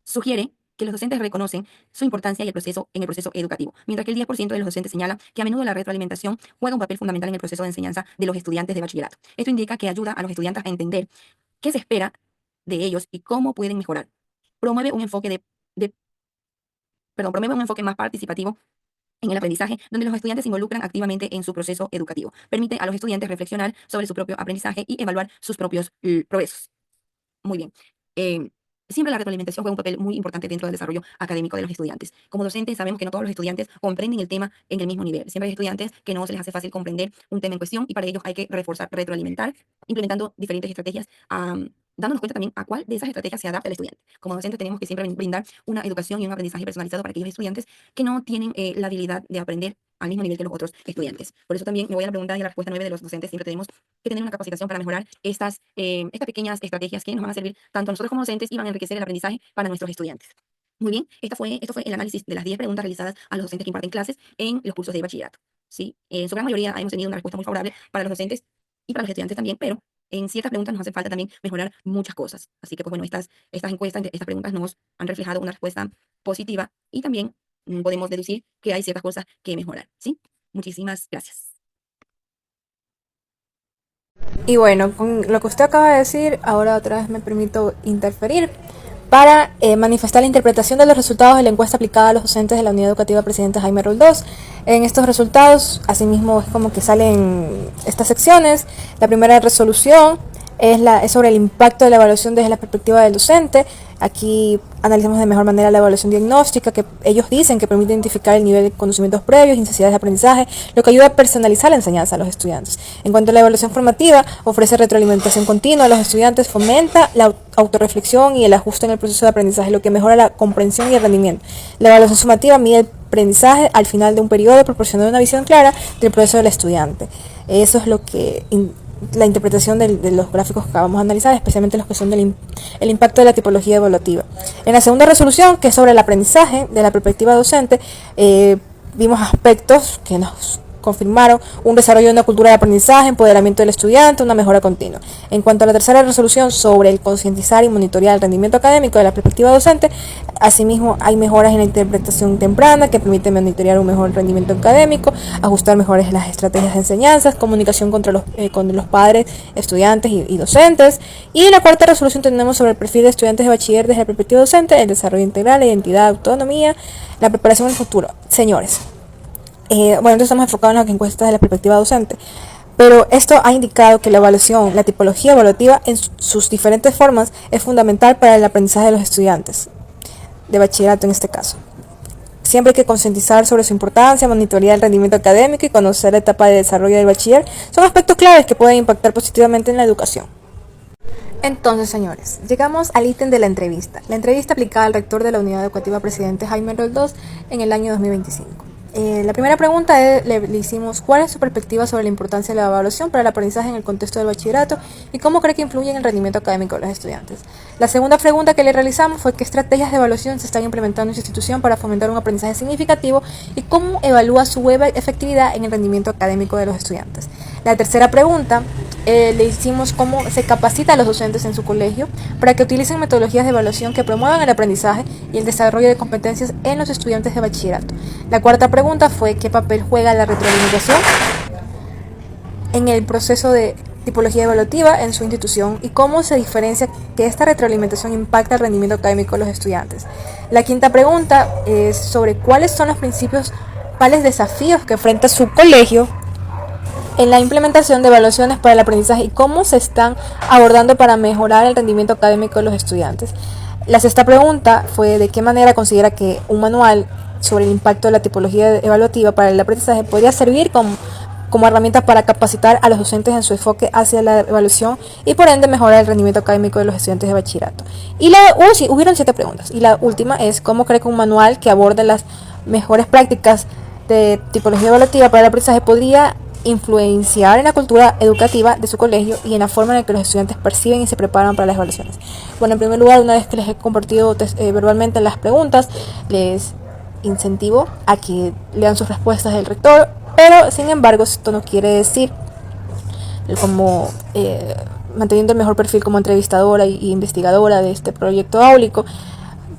Sugiere que los docentes reconocen su importancia en el proceso educativo, mientras que el 10% de los docentes señala que a menudo la retroalimentación juega un papel fundamental en el proceso de enseñanza de los estudiantes de bachillerato. Esto indica que ayuda a los estudiantes a entender qué se espera de ellos y cómo pueden mejorar. Promueve un enfoque promueve un enfoque más participativo en el aprendizaje, donde los estudiantes se involucran activamente en su proceso educativo. Permite a los estudiantes reflexionar sobre su propio aprendizaje y evaluar sus propios progresos. Muy bien. Siempre la retroalimentación juega un papel muy importante dentro del desarrollo académico de los estudiantes. Como docentes sabemos que no todos los estudiantes comprenden el tema en el mismo nivel. Siempre hay estudiantes que no se les hace fácil comprender un tema en cuestión y para ellos hay que reforzar, retroalimentar, implementando diferentes estrategias, dándonos cuenta también a cuál de esas estrategias se adapta al estudiante. Como docentes tenemos que siempre brindar una educación y un aprendizaje personalizado para aquellos estudiantes que no tienen la habilidad de aprender al mismo nivel que los otros estudiantes. Por eso también me voy a la pregunta y a la respuesta 9 de los docentes. Siempre tenemos que tener una capacitación para mejorar estas pequeñas estrategias que nos van a servir tanto a nosotros como docentes y van a enriquecer el aprendizaje para nuestros estudiantes. Muy bien, esto fue el análisis de las 10 preguntas realizadas a los docentes que imparten clases en los cursos de bachillerato. ¿Sí? En su gran mayoría hemos tenido una respuesta muy favorable para los docentes y para los estudiantes también, pero en ciertas preguntas nos hace falta también mejorar muchas cosas. Así que, pues bueno, estas encuestas, estas preguntas nos han reflejado una respuesta positiva y también podemos deducir que hay ciertas cosas que mejorar. ¿Sí? Muchísimas gracias. Y bueno, con lo que usted acaba de decir, ahora otra vez me permito interferir para manifestar la interpretación de los resultados de la encuesta aplicada a los docentes de la Unidad Educativa Presidente Jaime Roldós. En estos resultados, asimismo, es como que salen estas secciones. La primera resolución es sobre el impacto de la evaluación desde la perspectiva del docente. Aquí analizamos de mejor manera la evaluación diagnóstica, que ellos dicen que permite identificar el nivel de conocimientos previos y necesidades de aprendizaje, lo que ayuda a personalizar la enseñanza a los estudiantes. En cuanto a la evaluación formativa, ofrece retroalimentación continua a los estudiantes, fomenta la autorreflexión y el ajuste en el proceso de aprendizaje, lo que mejora la comprensión y el rendimiento. La evaluación sumativa mide el aprendizaje al final de un periodo, proporcionando una visión clara del proceso del estudiante. Eso es lo que la interpretación de los gráficos que acabamos de analizar, especialmente los que son el impacto de la tipología evaluativa. En la segunda resolución, que es sobre el aprendizaje de la perspectiva docente, vimos aspectos que nos confirmaron un desarrollo de una cultura de aprendizaje, empoderamiento del estudiante, una mejora continua. En cuanto a la tercera resolución sobre el concientizar y monitorear el rendimiento académico de la perspectiva docente, asimismo hay mejoras en la interpretación temprana que permite monitorear un mejor rendimiento académico, ajustar mejores las estrategias de enseñanzas, comunicación con los padres, estudiantes y docentes. Y en la cuarta resolución tenemos sobre el perfil de estudiantes de bachiller desde la perspectiva docente, el desarrollo integral, la identidad, autonomía, la preparación en el futuro. Señores, entonces estamos enfocados en las encuestas de la perspectiva docente, pero esto ha indicado que la evaluación, la tipología evaluativa en sus diferentes formas es fundamental para el aprendizaje de los estudiantes de bachillerato en este caso. Siempre hay que concientizar sobre su importancia, monitorear el rendimiento académico y conocer la etapa de desarrollo del bachiller. Son aspectos claves que pueden impactar positivamente en la educación. Entonces, señores, llegamos al ítem de la entrevista. La entrevista aplicada al rector de la Unidad Educativa Presidente Jaime Roldós en el año 2025. La primera pregunta le hicimos cuál es su perspectiva sobre la importancia de la evaluación para el aprendizaje en el contexto del bachillerato y cómo cree que influye en el rendimiento académico de los estudiantes. La segunda pregunta que le realizamos fue qué estrategias de evaluación se están implementando en su institución para fomentar un aprendizaje significativo y cómo evalúa su efectividad en el rendimiento académico de los estudiantes. La tercera pregunta le hicimos cómo se capacita a los docentes en su colegio para que utilicen metodologías de evaluación que promuevan el aprendizaje y el desarrollo de competencias en los estudiantes de bachillerato. La cuarta pregunta fue qué papel juega la retroalimentación en el proceso de tipología evaluativa en su institución y cómo se diferencia que esta retroalimentación impacta el rendimiento académico de los estudiantes. La quinta pregunta es sobre cuáles son los principales desafíos que enfrenta su colegio en la implementación de evaluaciones para el aprendizaje y cómo se están abordando para mejorar el rendimiento académico de los estudiantes. La sexta pregunta fue de qué manera considera que un manual sobre el impacto de la tipología evaluativa para el aprendizaje podría servir como herramienta para capacitar a los docentes en su enfoque hacia la evaluación y por ende mejorar el rendimiento académico de los estudiantes de bachillerato. Hubieron 7 preguntas y la última es cómo cree que un manual que aborde las mejores prácticas de tipología evaluativa para el aprendizaje podría influenciar en la cultura educativa de su colegio y en la forma en la que los estudiantes perciben y se preparan para las evaluaciones. Bueno, en primer lugar, una vez que les he compartido verbalmente las preguntas, les incentivo a que lean sus respuestas del rector, pero sin embargo esto no quiere decir como manteniendo el mejor perfil como entrevistadora y investigadora de este proyecto áulico.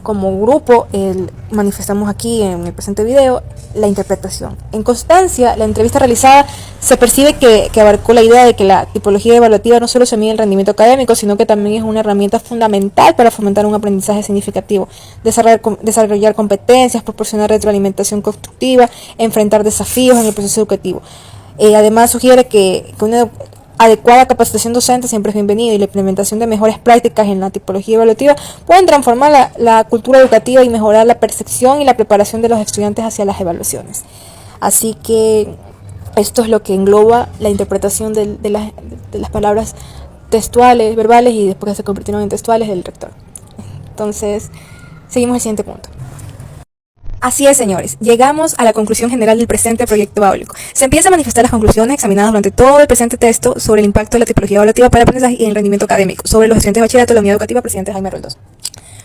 Como grupo manifestamos aquí en el presente video la interpretación. En constancia, la entrevista realizada se percibe que abarcó la idea de que la tipología evaluativa no solo se mide el rendimiento académico, sino que también es una herramienta fundamental para fomentar un aprendizaje significativo, desarrollar competencias, proporcionar retroalimentación constructiva, enfrentar desafíos en el proceso educativo. Además sugiere que una adecuada capacitación docente siempre es bienvenida y la implementación de mejores prácticas en la tipología evaluativa pueden transformar la cultura educativa y mejorar la percepción y la preparación de los estudiantes hacia las evaluaciones. Así que esto es lo que engloba la interpretación de las palabras textuales, verbales y después se convirtieron en textuales del rector. Entonces, seguimos al siguiente punto. Así es, señores, llegamos a la conclusión general del presente proyecto áulico. Se empiezan a manifestar las conclusiones examinadas durante todo el presente texto sobre el impacto de la tipología evaluativa para el aprendizaje y el rendimiento académico sobre los estudiantes de bachillerato de la Unidad Educativa Presidente Jaime Roldós.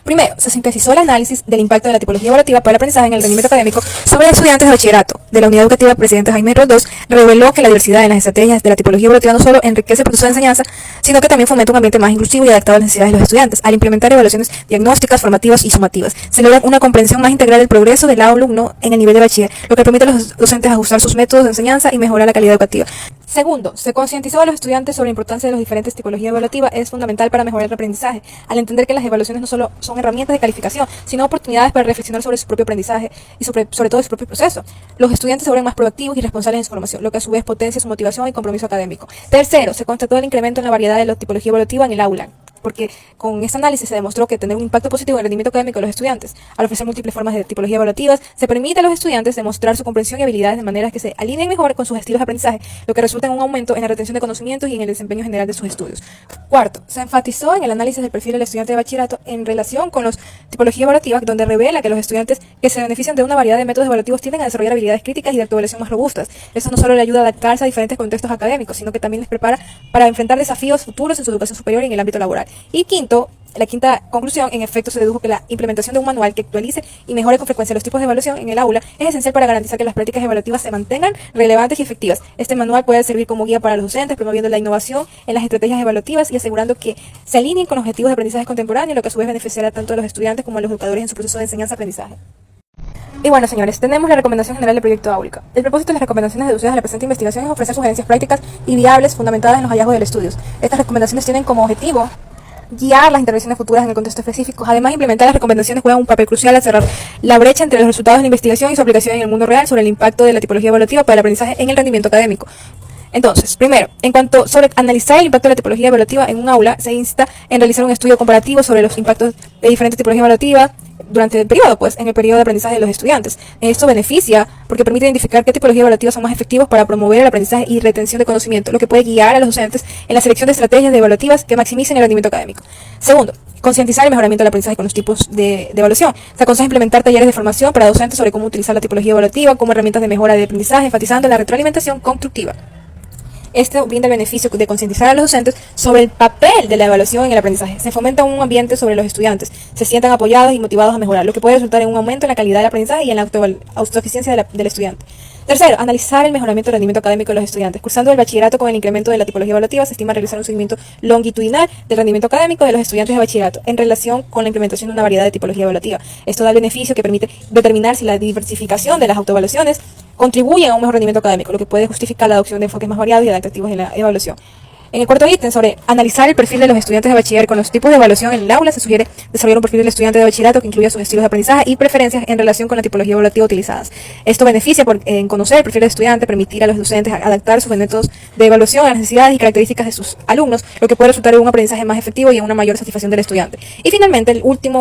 Primero, se sintetizó el análisis del impacto de la tipología evaluativa para el aprendizaje en el rendimiento académico sobre los estudiantes de bachillerato de la Unidad Educativa Presidente Jaime Roldós. Reveló que la diversidad en las estrategias de la tipología evaluativa no solo enriquece el proceso de enseñanza, sino que también fomenta un ambiente más inclusivo y adaptado a las necesidades de los estudiantes. Al implementar evaluaciones diagnósticas, formativas y sumativas, se logra una comprensión más integral del progreso del alumno en el nivel de bachiller, lo que permite a los docentes ajustar sus métodos de enseñanza y mejorar la calidad educativa. Segundo, se concientizó a los estudiantes sobre la importancia de las diferentes tipologías evaluativas. Es fundamental para mejorar el aprendizaje, al entender que las evaluaciones no solo son herramientas de calificación, sino oportunidades para reflexionar sobre su propio aprendizaje y sobre todo su propio proceso. Los estudiantes se vuelven más proactivos y responsables en su formación, lo que a su vez potencia su motivación y compromiso académico. Tercero, se constató el incremento en la variedad de la tipología evaluativa en el aula, porque con este análisis se demostró que tener un impacto positivo en el rendimiento académico de los estudiantes. Al ofrecer múltiples formas de tipología evaluativas, se permite a los estudiantes demostrar su comprensión y habilidades de manera que se alineen mejor con sus estilos de aprendizaje, lo que resulta en un aumento en la retención de conocimientos y en el desempeño general de sus estudios. Cuarto, se enfatizó en el análisis del perfil del estudiante de bachillerato en relación con las tipologías evaluativas, donde revela que los estudiantes que se benefician de una variedad de métodos evaluativos tienden a desarrollar habilidades críticas y de autoevaluación más robustas. Eso no solo le ayuda a adaptarse a diferentes contextos académicos, sino que también les prepara para enfrentar desafíos futuros en su educación superior y en el ámbito laboral. Y quinto, la quinta conclusión, en efecto, se dedujo que la implementación de un manual que actualice y mejore con frecuencia los tipos de evaluación en el aula es esencial para garantizar que las prácticas evaluativas se mantengan relevantes y efectivas. Este manual puede servir como guía para los docentes, promoviendo la innovación en las estrategias evaluativas y asegurando que se alineen con los objetivos de aprendizaje contemporáneo, lo que a su vez beneficiará tanto a los estudiantes como a los educadores en su proceso de enseñanza-aprendizaje. Y bueno, señores, tenemos la recomendación general del proyecto Áulica. El propósito de las recomendaciones deducidas de la presente investigación es ofrecer sugerencias prácticas y viables fundamentadas en los hallazgos del estudio. Estas recomendaciones tienen como objetivo guiar las intervenciones futuras en el contexto específico. Además, implementar las recomendaciones juega un papel crucial al cerrar la brecha entre los resultados de la investigación y su aplicación en el mundo real sobre el impacto de la tipología evaluativa para el aprendizaje en el rendimiento académico. Entonces, primero, en cuanto sobre analizar el impacto de la tipología evaluativa en un aula, se insta en realizar un estudio comparativo sobre los impactos de diferentes tipologías evaluativas durante el periodo, en el periodo de aprendizaje de los estudiantes. Esto beneficia porque permite identificar qué tipologías evaluativas son más efectivos para promover el aprendizaje y retención de conocimiento, lo que puede guiar a los docentes en la selección de estrategias evaluativas que maximicen el rendimiento académico. Segundo, concientizar el mejoramiento del aprendizaje con los tipos de evaluación. Se aconseja implementar talleres de formación para docentes sobre cómo utilizar la tipología evaluativa como herramientas de mejora de aprendizaje, enfatizando la retroalimentación constructiva. Esto brinda el beneficio de concientizar a los docentes sobre el papel de la evaluación en el aprendizaje. Se fomenta un ambiente sobre los estudiantes, se sientan apoyados y motivados a mejorar, lo que puede resultar en un aumento en la calidad del aprendizaje y en la autoeficiencia del estudiante. Tercero, analizar el mejoramiento del rendimiento académico de los estudiantes. Cursando el bachillerato con el incremento de la tipología evaluativa, se estima realizar un seguimiento longitudinal del rendimiento académico de los estudiantes de bachillerato en relación con la implementación de una variedad de tipología evaluativa. Esto da el beneficio que permite determinar si la diversificación de las autoevaluaciones contribuyen a un mejor rendimiento académico, lo que puede justificar la adopción de enfoques más variados y adaptativos en la evaluación. En el cuarto ítem, sobre analizar el perfil de los estudiantes de bachiller con los tipos de evaluación en el aula, se sugiere desarrollar un perfil del estudiante de bachillerato que incluya sus estilos de aprendizaje y preferencias en relación con la tipología evaluativa utilizadas. Esto beneficia en conocer el perfil del estudiante, permitir a los docentes adaptar sus métodos de evaluación a las necesidades y características de sus alumnos, lo que puede resultar en un aprendizaje más efectivo y en una mayor satisfacción del estudiante. Y finalmente, la última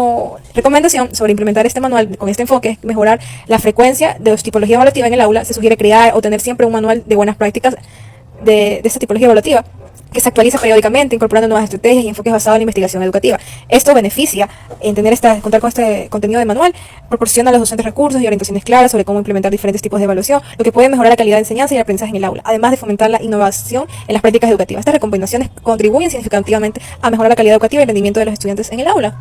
recomendación sobre implementar este manual con este enfoque es mejorar la frecuencia de los tipología evaluativa en el aula. Se sugiere crear o tener siempre un manual de buenas prácticas de esta tipología evaluativa, que se actualiza periódicamente, incorporando nuevas estrategias y enfoques basados en la investigación educativa. Esto beneficia en contar con este contenido de manual, proporciona a los docentes recursos y orientaciones claras sobre cómo implementar diferentes tipos de evaluación, lo que puede mejorar la calidad de enseñanza y el aprendizaje en el aula, además de fomentar la innovación en las prácticas educativas. Estas recomendaciones contribuyen significativamente a mejorar la calidad educativa y el rendimiento de los estudiantes en el aula.